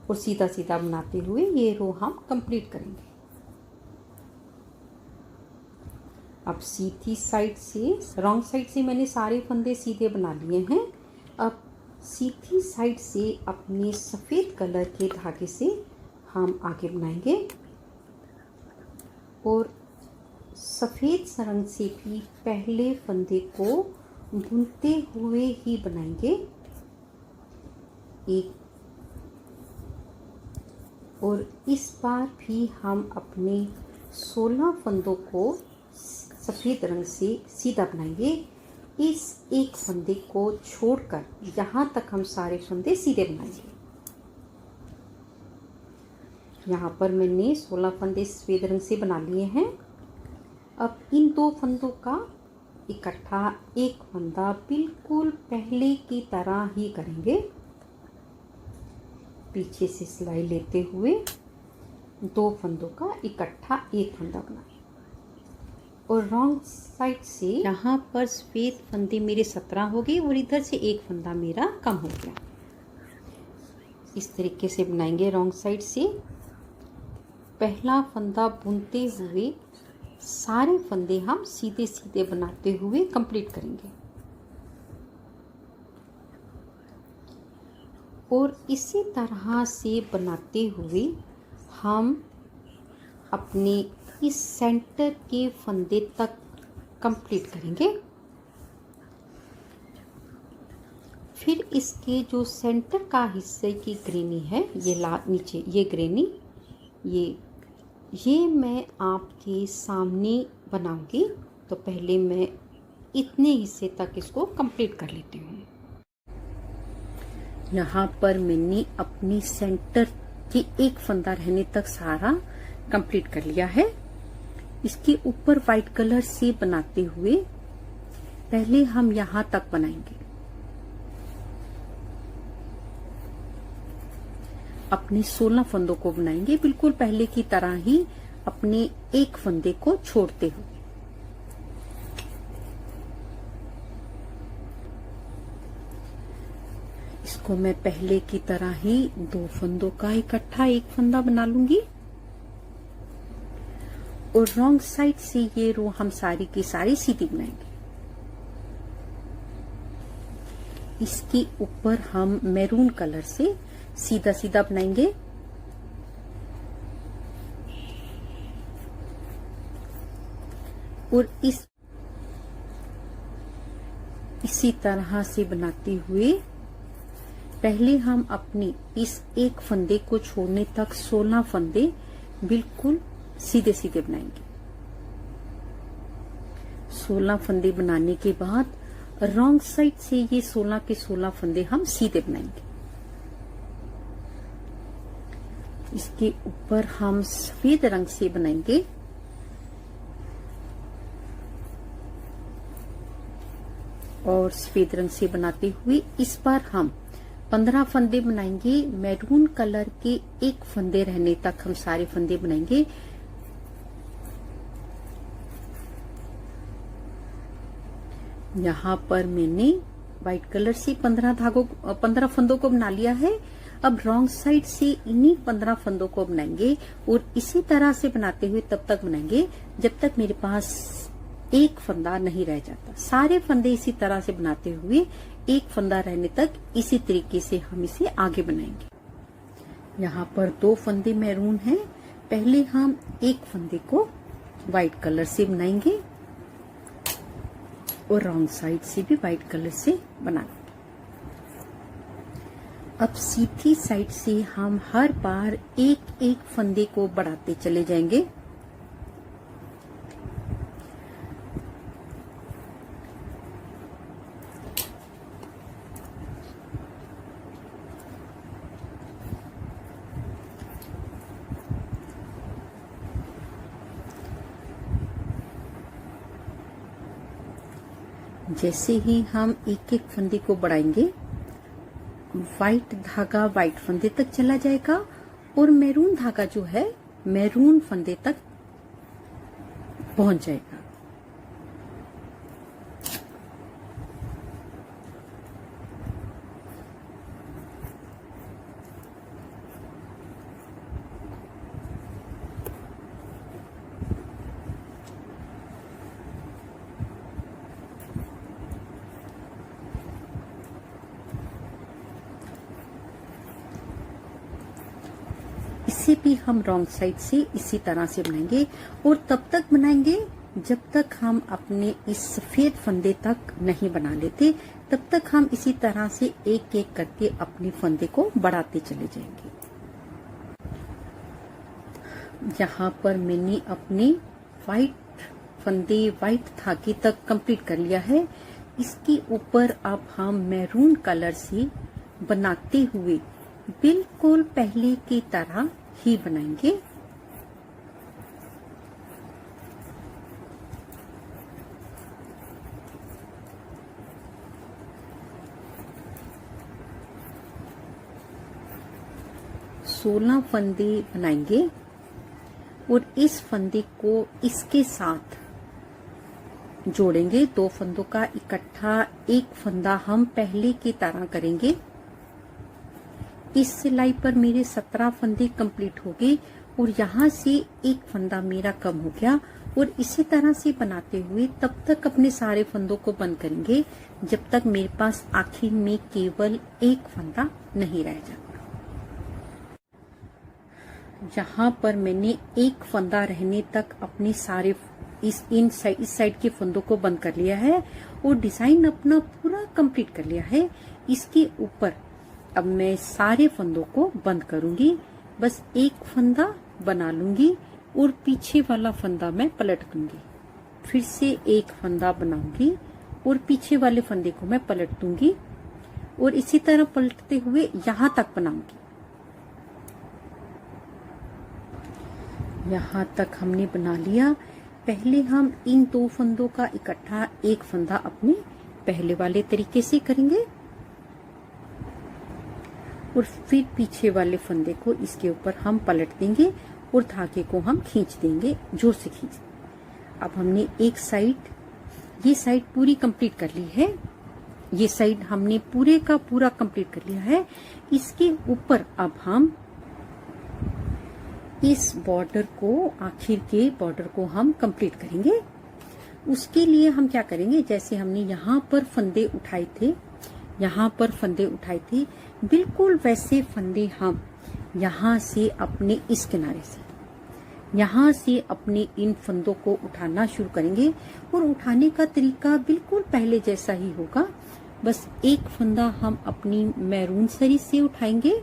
और सीधा सीधा बनाते हुए ये रो हम कंप्लीट करेंगे। अब सीधी साइड से, रॉन्ग साइड से मैंने सारे फंदे सीधे बना लिए हैं। अब सीधी साइड से अपने सफ़ेद कलर के धागे से हम आगे बनाएंगे और सफ़ेद रंग से भी पहले फंदे को बुनते हुए ही बनाएंगे। एक और इस बार भी हम अपने 16 फंदों को सफ़ेद रंग से सीधा बनाएंगे। इस एक फंदे को छोड़कर यहाँ तक हम सारे फंदे सीधे बनाएंगे। यहाँ पर मैंने 16 फंदे सफ़ेद रंग से बना लिए हैं। अब इन 2 फंदों का इकट्ठा एक फंदा बिल्कुल पहले की तरह ही करेंगे। पीछे से सिलाई लेते हुए 2 फंदों का इकट्ठा एक फंदा बनाएं और रॉन्ग साइड से यहाँ पर सफ़ेद फंदे मेरे 17 हो गए और इधर से एक फंदा मेरा कम हो गया। इस तरीके से बनाएंगे। रॉन्ग साइड से पहला फंदा बुनते हुए सारे फंदे हम सीधे सीधे बनाते हुए कंप्लीट करेंगे और इसी तरह से बनाते हुए हम अपने इस सेंटर के फंदे तक कंप्लीट करेंगे। फिर इसके जो सेंटर का हिस्से की ग्रेनी है, ये नीचे ये ग्रेनी, ये मैं आपके सामने बनाऊंगी। तो पहले मैं इतने हिस्से तक इसको कंप्लीट कर लेती हूँ। यहाँ पर मैंने अपनी सेंटर के एक फंदा रहने तक सारा कंप्लीट कर लिया है। इसके ऊपर व्हाइट कलर से बनाते हुए पहले हम यहाँ तक बनाएंगे। अपने 16 फंदों को बनाएंगे बिल्कुल पहले की तरह ही, अपने एक फंदे को छोड़ते हुए। इसको मैं पहले की तरह ही 2 फंदों का इकट्ठा एक फंदा बना लूंगी और रॉन्ग साइड से ये रो हम सारी की सारी सीधी बनाएंगे। इसके ऊपर हम मैरून कलर से सीधा सीधा बनाएंगे। और इसी तरह से बनाते हुए पहले हम अपनी इस एक फंदे को छोड़ने तक 16 फंदे बिल्कुल सीधे सीधे बनाएंगे। 16 फंदे बनाने के बाद रॉन्ग साइड से ये 16 के 16 फंदे हम सीधे बनाएंगे। इसके ऊपर हम सफेद रंग से बनाएंगे। और सफेद रंग से बनाते हुए इस बार हम 15 फंदे बनाएंगे। मैरून कलर के एक फंदे रहने तक हम सारे फंदे बनाएंगे। यहाँ पर मैंने व्हाइट कलर से 15 फंदों को बना लिया है। अब रॉन्ग साइड से इन्हीं 15 फंदों को बनाएंगे और इसी तरह से बनाते हुए तब तक बनाएंगे जब तक मेरे पास एक फंदा नहीं रह जाता। सारे फंदे इसी तरह से बनाते हुए एक फंदा रहने तक इसी तरीके से हम इसे आगे बनाएंगे। यहाँ पर 2 फंदे मैरून हैं। पहले हम एक फंदे को व्हाइट कलर से बनाएंगे और रॉन्ग साइड से भी व्हाइट कलर से बनाएंगे। अब सीधी साइड से हम हर बार एक एक फंदे को बढ़ाते चले जाएंगे। जैसे ही हम एक एक फंदे को बढ़ाएंगे व्हाइट धागा व्हाइट फंदे तक चला जाएगा और मैरून धागा जो है मैरून फंदे तक पहुंच जाएगा। इसे भी हम रॉन्ग साइड से इसी तरह से बनाएंगे और तब तक बनाएंगे जब तक हम अपने इस सफेद फंदे तक नहीं बना लेते। तब तक हम इसी तरह से एक एक करके अपने फंदे को बढ़ाते चले जाएंगे। यहाँ पर मैंने अपने व्हाइट फंदे व्हाइट धागे तक कंप्लीट कर लिया है। इसके ऊपर अब हम मैरून कलर से बनाते हुए बिल्कुल पहले की तरह ही बनाएंगे। सोलह फंदे बनाएंगे और इस फंदे को इसके साथ जोड़ेंगे। 2 फंदों का इकट्ठा एक फंदा हम पहले की तरह करेंगे। इस सिलाई पर मेरे 17 फंदे कंप्लीट हो गए और यहाँ से एक फंदा मेरा कम हो गया और इसी तरह से बनाते हुए तब तक अपने सारे फंदों को बंद करेंगे जब तक मेरे पास आखिर में केवल एक फंदा नहीं रह जाता। यहाँ पर मैंने एक फंदा रहने तक अपने सारे इस साइड के फंदों को बंद कर लिया है और डिजाइन अपना पूरा कंप्लीट कर लिया है। इसके ऊपर अब मैं सारे फंदों को बंद करूंगी। बस एक फंदा बना लूंगी और पीछे वाला फंदा मैं पलट दूंगी। फिर से एक फंदा बनाऊंगी और पीछे वाले फंदे को मैं पलट दूंगी और इसी तरह पलटते हुए यहाँ तक बनाऊंगी। यहाँ तक हमने बना लिया। पहले हम इन 2 फंदों का इकट्ठा एक फंदा अपने पहले वाले तरीके से करेंगे और फिर पीछे वाले फंदे को इसके ऊपर हम पलट देंगे और धागे को हम खींच देंगे, जोर से खींच। अब हमने एक साइड, ये साइड पूरी कंप्लीट कर ली है, ये साइड हमने पूरे का पूरा कंप्लीट कर लिया है। इसके ऊपर अब हम इस बॉर्डर को, आखिर के बॉर्डर को हम कंप्लीट करेंगे। उसके लिए हम क्या करेंगे, जैसे हमने यहाँ पर फंदे उठाए थे, यहाँ पर फंदे उठाए थे, बिल्कुल वैसे फंदे हम यहाँ से अपने इस किनारे से, यहाँ से अपने इन फंदों को उठाना शुरू करेंगे। और उठाने का तरीका बिल्कुल पहले जैसा ही होगा, बस एक फंदा हम अपनी मैरून सरी से उठाएंगे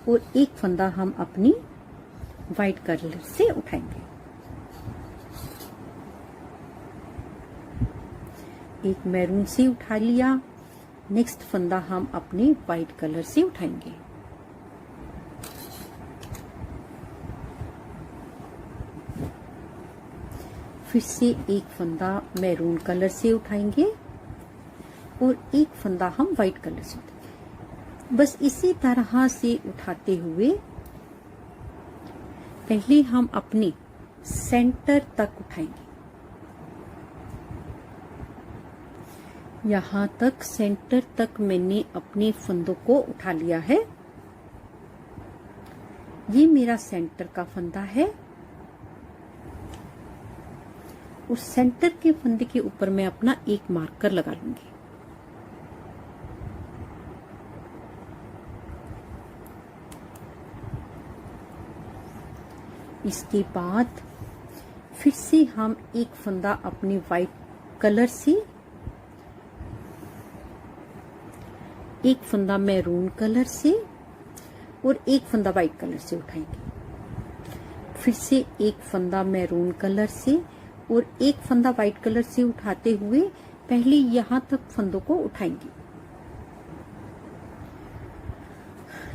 और एक फंदा हम अपनी वाइट कलर से उठाएंगे। एक मैरून से उठा लिया, नेक्स्ट फंदा हम अपने वाइट कलर से उठाएंगे। फिर से एक फंदा मैरून कलर से उठाएंगे और एक फंदा हम वाइट कलर से उठाएंगे। बस इसी तरह से उठाते हुए पहले हम अपने सेंटर तक उठाएंगे। यहाँ तक, सेंटर तक मैंने अपने फंदों को उठा लिया है। ये मेरा सेंटर का फंदा है। उस सेंटर के फंदे के ऊपर मैं अपना एक मार्कर लगा लूंगी। इसके बाद फिर से हम एक फंदा अपने वाइट कलर से, एक फंदा मैरून कलर से और एक फंदा वाइट कलर से उठाएंगे। फिर से एक फंदा मैरून कलर से और एक फंदा वाइट कलर से उठाते हुए पहले यहां तक फंदों को उठाएंगे।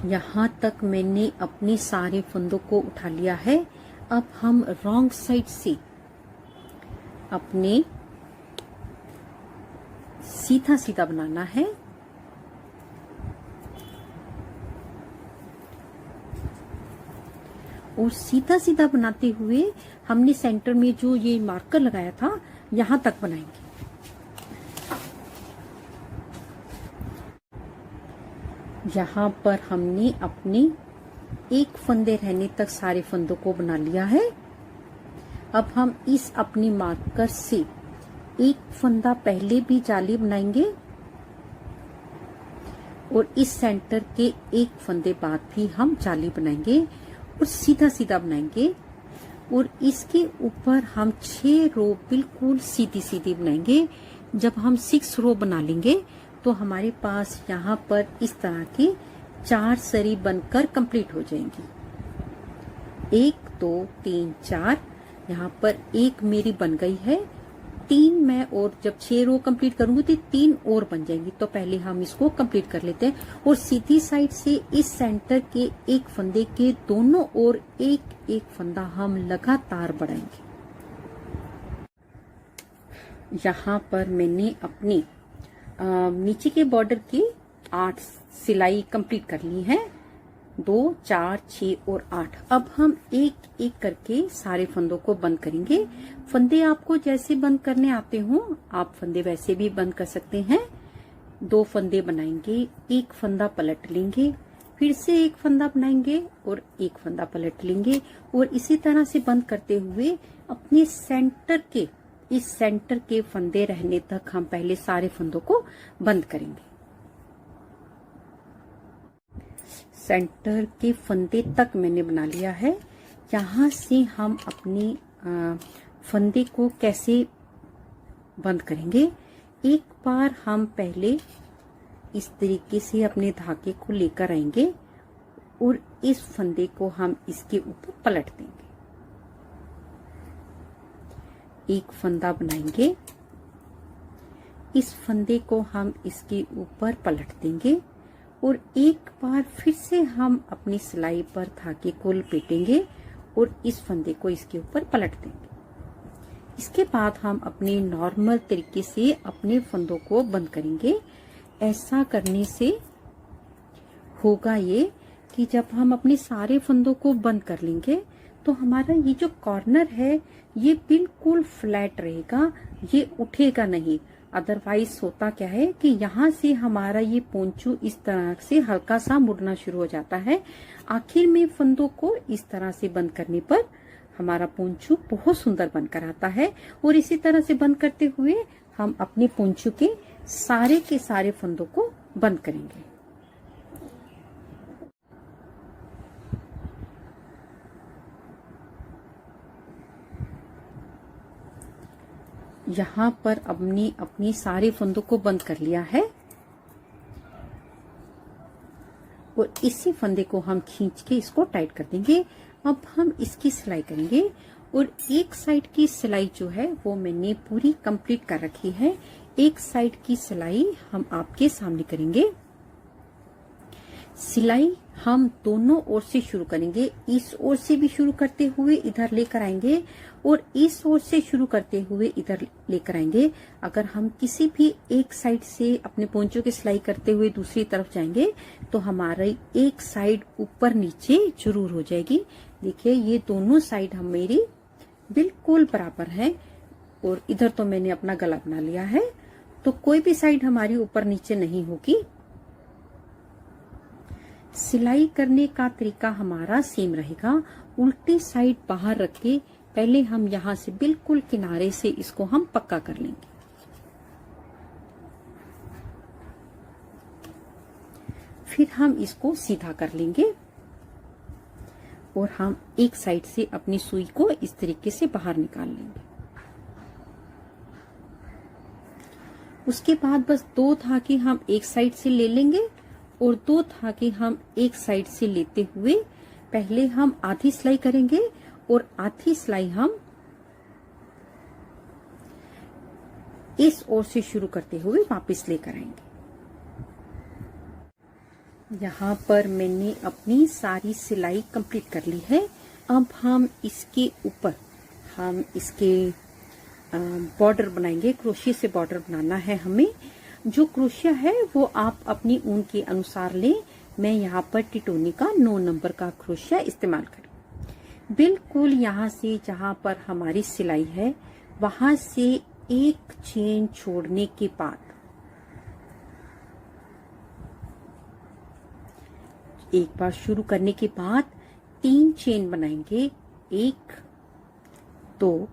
यहां तक मैंने अपने सारे फंदों को उठा लिया है। अब हम रॉन्ग साइड से अपने सीधा सीधा बनाना है। और सीधा सीधा बनाते हुए हमने सेंटर में जो ये मार्कर लगाया था यहां तक बनाएंगे। यहाँ पर हमने अपने एक फंदे रहने तक सारे फंदों को बना लिया है। अब हम इस अपनी मार्कर से एक फंदा पहले भी जाली बनाएंगे और इस सेंटर के एक फंदे बाद भी हम जाली बनाएंगे और सीधा सीधा बनाएंगे। और इसके ऊपर हम 6 रो बिल्कुल सीधी सीधी बनाएंगे। जब हम 6 रो बना लेंगे तो हमारे पास यहाँ पर इस तरह की 4 सरी बनकर कंप्लीट हो जाएंगी। 1 2 3 4, यहाँ पर एक मेरी बन गई है। 3 मैं, और जब 6 रो कंप्लीट करूंगी तो 3 और बन जाएंगी। तो पहले हम इसको कंप्लीट कर लेते हैं और सीधी साइड से इस सेंटर के एक फंदे के दोनों ओर एक एक फंदा हम लगातार बढ़ाएंगे। यहाँ पर मैंने अपनी नीचे के बॉर्डर की 8 सिलाई कंप्लीट कर ली है। 2 4 6 और 8। अब हम एक एक करके सारे फंदों को बंद करेंगे। फंदे आपको जैसे बंद करने आते हो आप फंदे वैसे भी बंद कर सकते हैं। 2 फंदे बनाएंगे, एक फंदा पलट लेंगे, फिर से एक फंदा बनाएंगे और एक फंदा पलट लेंगे और इसी तरह से बंद करते हुए अपने सेंटर के, इस सेंटर के फंदे रहने तक हम पहले सारे फंदों को बंद करेंगे। सेंटर के फंदे तक मैंने बना लिया है। यहाँ से हम अपने फंदे को कैसे बंद करेंगे। एक बार हम पहले इस तरीके से अपने धागे को लेकर आएंगे और इस फंदे को हम इसके ऊपर पलट देंगे। एक फंदा बनाएंगे, इस फंदे को हम इसके ऊपर पलट देंगे और एक बार फिर से हम अपनी सिलाई पर धागे को लपेटेंगे और इस फंदे को इसके ऊपर पलट देंगे। इसके बाद हम अपने नॉर्मल तरीके से अपने फंदों को बंद करेंगे। ऐसा करने से होगा ये कि जब हम अपने सारे फंदों को बंद कर लेंगे तो हमारा ये जो कॉर्नर है ये बिल्कुल फ्लैट रहेगा, ये उठेगा नहीं। अदरवाइज होता क्या है कि यहाँ से हमारा ये पोंचू इस तरह से हल्का सा मुड़ना शुरू हो जाता है। आखिर में फंदों को इस तरह से बंद करने पर हमारा पोंचू बहुत सुंदर बनकर आता है। और इसी तरह से बंद करते हुए हम अपने पोंचू के सारे फंदों को बंद करेंगे। यहाँ पर हमने अपनी सारे फंदों को बंद कर लिया है और इसी फंदे को हम खींच के इसको टाइट कर देंगे। अब हम इसकी सिलाई करेंगे और एक साइड की सिलाई जो है वो मैंने पूरी कंप्लीट कर रखी है। एक साइड की सिलाई हम आपके सामने करेंगे। सिलाई हम दोनों ओर से शुरू करेंगे। इस ओर से भी शुरू करते हुए इधर लेकर आएंगे और इस ओर से शुरू करते हुए इधर लेकर आएंगे। अगर हम किसी भी एक साइड से अपने पोंचों की सिलाई करते हुए दूसरी तरफ जाएंगे तो हमारी एक साइड ऊपर नीचे जरूर हो जाएगी। देखिए ये दोनों साइड हम मेरी बिल्कुल बराबर है और इधर तो मैंने अपना गला बना लिया है, तो कोई भी साइड हमारी ऊपर नीचे नहीं होगी। सिलाई करने का तरीका हमारा सेम रहेगा। उल्टी साइड बाहर रख के पहले हम यहाँ से बिल्कुल किनारे से इसको हम पक्का कर लेंगे। फिर हम इसको सीधा कर लेंगे और हम एक साइड से अपनी सुई को इस तरीके से बाहर निकाल लेंगे। उसके बाद बस 2 धागे हम एक साइड से ले लेंगे और 2 धागे हम एक साइड से लेते हुए पहले हम आधी सिलाई करेंगे और आधी सिलाई हम इस ओर से शुरू करते हुए वापस लेकर आएंगे। यहाँ पर मैंने अपनी सारी सिलाई कंप्लीट कर ली है। अब हम इसके ऊपर हम इसके बॉर्डर बनाएंगे। क्रोशिया से बॉर्डर बनाना है हमें। जो क्रोशिया है वो आप अपनी ऊन के अनुसार लें। मैं यहाँ पर टिटोनी का 9 नंबर का क्रोशिया इस्तेमाल करूँ। बिल्कुल यहाँ से जहाँ पर हमारी सिलाई है वहां से एक चेन छोड़ने के बाद एक बार शुरू करने के बाद 3 चेन बनाएंगे। 1 2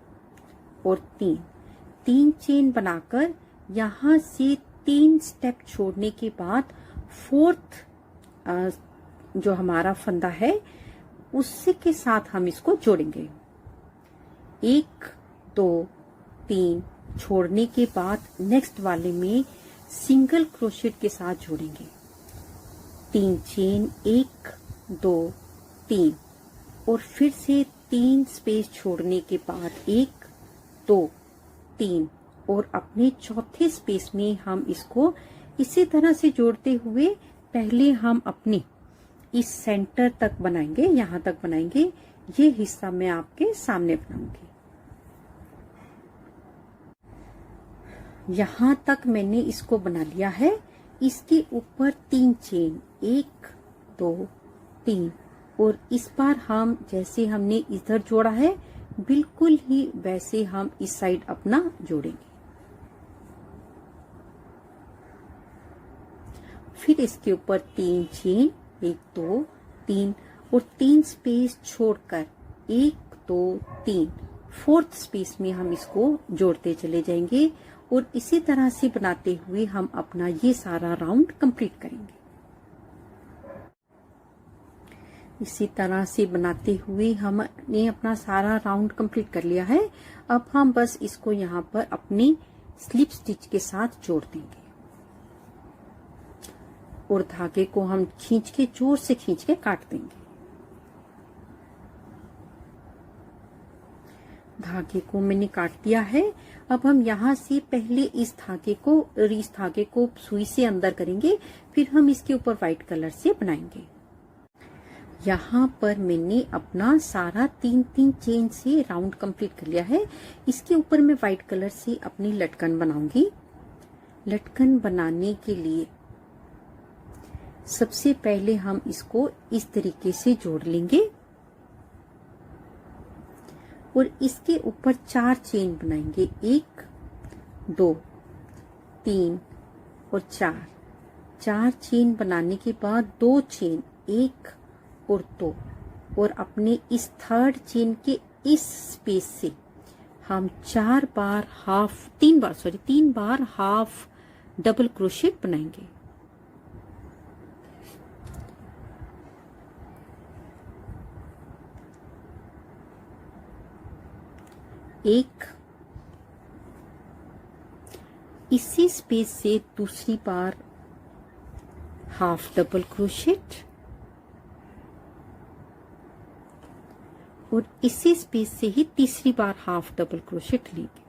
और 3 चेन बनाकर यहाँ से 3 स्टेप छोड़ने के बाद 4th जो हमारा फंदा है उससे के साथ हम इसको जोड़ेंगे। 1 2 3 छोड़ने के बाद नेक्स्ट वाले में सिंगल क्रोशेट के साथ जोड़ेंगे। 3 चेन 1 2 3 और फिर से 3 स्पेस छोड़ने के बाद 1 2 3 और अपने चौथे स्पेस में हम इसको इसी तरह से जोड़ते हुए पहले हम अपने इस सेंटर तक बनाएंगे, यहाँ तक बनाएंगे। ये हिस्सा मैं आपके सामने बनाऊंगी। यहाँ तक मैंने इसको बना लिया है। इसके ऊपर 3 चेन 1 2 3 और इस बार हम जैसे हमने इधर जोड़ा है बिल्कुल ही वैसे हम इस साइड अपना जोड़ेंगे। फिर इसके ऊपर 3 चेन 1 2 3 और 3 स्पेस छोड़कर 1 2 3 4th स्पेस में हम इसको जोड़ते चले जाएंगे और इसी तरह से बनाते हुए हम अपना ये सारा राउंड कंप्लीट करेंगे। इसी तरह से बनाते हुए हमने अपना सारा राउंड कंप्लीट कर लिया है। अब हम बस इसको यहाँ पर अपनी स्लिप स्टिच के साथ जोड़ देंगे और धागे को हम खींच के जोर से खींच के काट देंगे। धागे को मैंने काट दिया है। अब हम यहाँ से पहले इस धागे को सुई से अंदर करेंगे, फिर हम इसके ऊपर व्हाइट कलर से बनाएंगे। यहाँ पर मैंने अपना सारा 3-3 चेन से राउंड कंप्लीट कर लिया है। इसके ऊपर मैं व्हाइट कलर से अपनी लटकन बनाऊंगी। लटकन बनाने के लिए सबसे पहले हम इसको इस तरीके से जोड़ लेंगे और इसके ऊपर 4 चेन बनाएंगे, 1 2 3 और 4 चेन बनाने के बाद 2 चेन 1 और 2 और अपने इस 3rd चेन के इस स्पेस से हम 3 बार हाफ डबल क्रोशेट बनाएंगे। एक इसी स्पेस से दूसरी बार हाफ डबल क्रोशेट और इसी स्पेस से ही तीसरी बार हाफ डबल क्रोशेट लेंगे।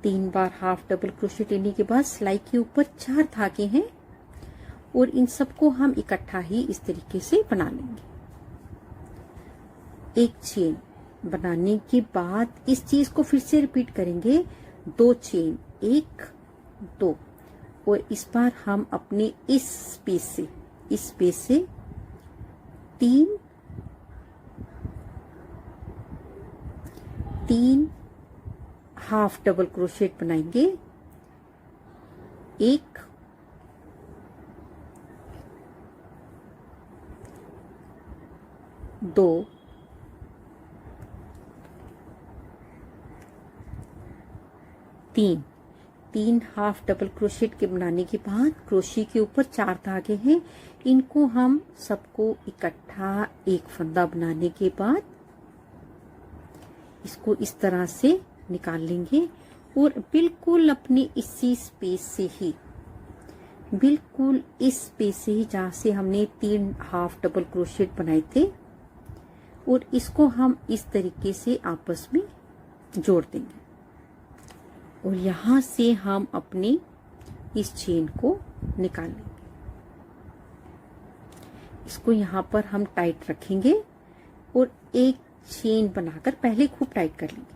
तीन बार हाफ डबल क्रोशेट लेने के बाद सिलाई के ऊपर 4 धागे हैं और इन सबको हम इकट्ठा ही इस तरीके से बना लेंगे। एक चेन बनाने के बाद इस चीज को फिर से रिपीट करेंगे, 2 चेन 1 2 और इस बार हम अपने इस स्पेस से 3 हाफ डबल क्रोशेट बनाएंगे। 1 2 3 हाफ डबल क्रोशेट के बनाने के बाद क्रोशे के ऊपर 4 धागे हैं, इनको हम सबको इकट्ठा एक फंदा बनाने के बाद इसको इस तरह से निकाल लेंगे और बिल्कुल अपने इसी स्पेस से ही, बिल्कुल इस स्पेस से ही जहां से हमने 3 हाफ डबल क्रोशेट बनाए थे और इसको हम इस तरीके से आपस में जोड़ देंगे और यहां से हम अपने इस चेन को निकाल लेंगे। इसको यहां पर हम टाइट रखेंगे और एक चेन बनाकर पहले खूब टाइट कर लेंगे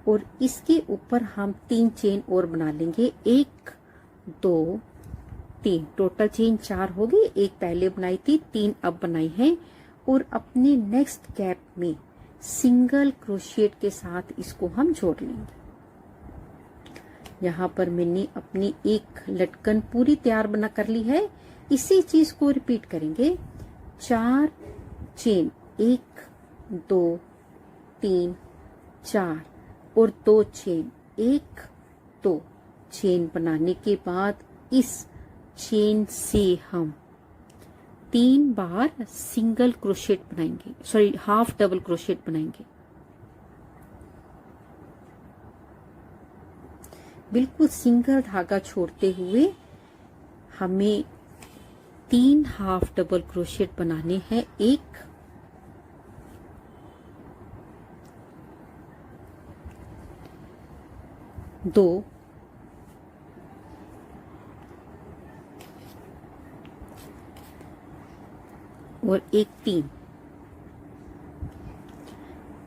और इसके ऊपर हम 3 चेन और बना लेंगे। 1 2 3 टोटल चेन 4 हो गई। एक पहले बनाई थी, 3 अब बनाई है और अपने नेक्स्ट गैप में सिंगल क्रोशिएट के साथ इसको हम जोड़ लेंगे। यहाँ पर मैंने अपनी एक लटकन पूरी तैयार बना कर ली है। इसी चीज को रिपीट करेंगे। 4 चेन 1 2 3 4 और 2 चेन 1 2 चेन बनाने के बाद इस चेन से हम 3 बार सिंगल क्रोशेट बनाएंगे, सॉरी हाफ डबल क्रोशेट बनाएंगे। बिल्कुल सिंगल धागा छोड़ते हुए हमें 3 हाफ डबल क्रोशेट बनाने हैं। 1 2 और एक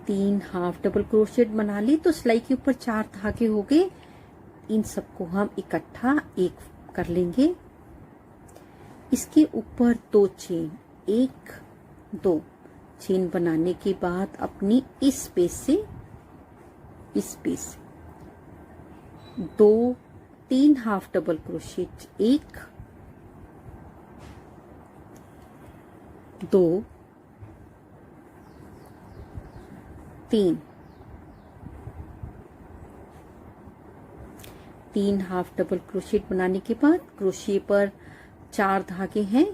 3 हाफ डबल क्रोशेट बना ली तो सिलाई के ऊपर 4 धागे हो गए। इन सबको हम इकट्ठा एक कर लेंगे। इसके ऊपर 2 चेन 1 2 चेन बनाने के बाद अपनी इस स्पेस से 3 half double crochet 1 2 3 half double crochet बनाने के बाद क्रोशे पर 4 धागे हैं।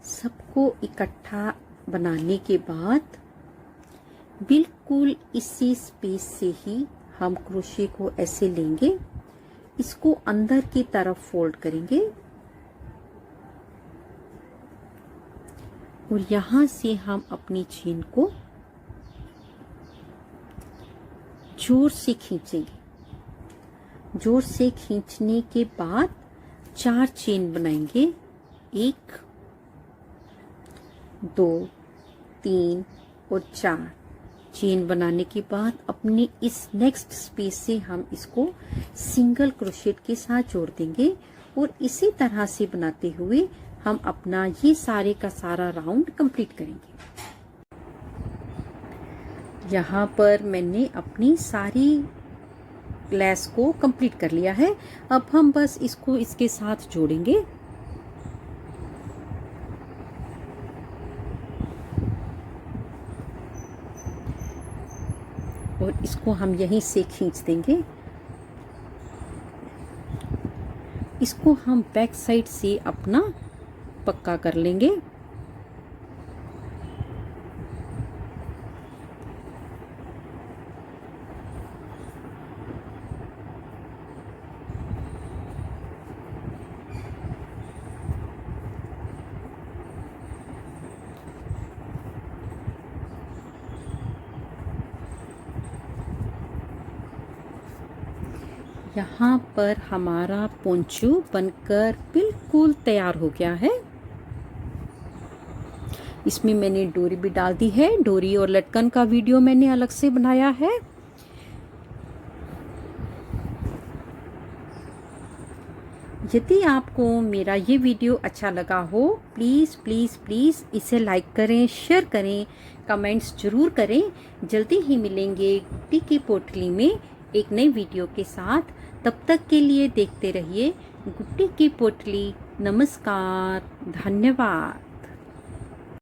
सबको इकट्ठा बनाने के बाद बिल्कुल इसी स्पेस से ही हम क्रोशे को ऐसे लेंगे, इसको अंदर की तरफ फोल्ड करेंगे और यहाँ से हम अपनी चेन को जोर से खींचेंगे। जोर से खींचने के बाद 4 चेन बनाएंगे। 1 2 3 और 4 चेन बनाने के बाद अपने इस नेक्स्ट स्पेस से हम इसको सिंगल क्रोशेट के साथ जोड़ देंगे और इसी तरह से बनाते हुए हम अपना ये सारे का सारा राउंड कंप्लीट करेंगे। यहाँ पर मैंने अपनी सारी लेस को कंप्लीट कर लिया है। अब हम बस इसको इसके साथ जोड़ेंगे। और इसको हम यहीं से खींच देंगे। इसको हम बैक साइड से अपना पक्का कर लेंगे। यहाँ पर हमारा पोंचू बनकर बिल्कुल तैयार हो गया है। इसमें मैंने डोरी भी डाल दी है। डोरी और लटकन का वीडियो मैंने अलग से बनाया है। यदि आपको मेरा ये वीडियो अच्छा लगा हो, प्लीज़ प्लीज़ प्लीज़ इसे लाइक करें, शेयर करें, कमेंट्स ज़रूर करें। जल्दी ही मिलेंगे गुट्टी की पोटली में एक नई वीडियो के साथ। तब तक के लिए देखते रहिए गुट्टी की पोटली। नमस्कार, धन्यवाद।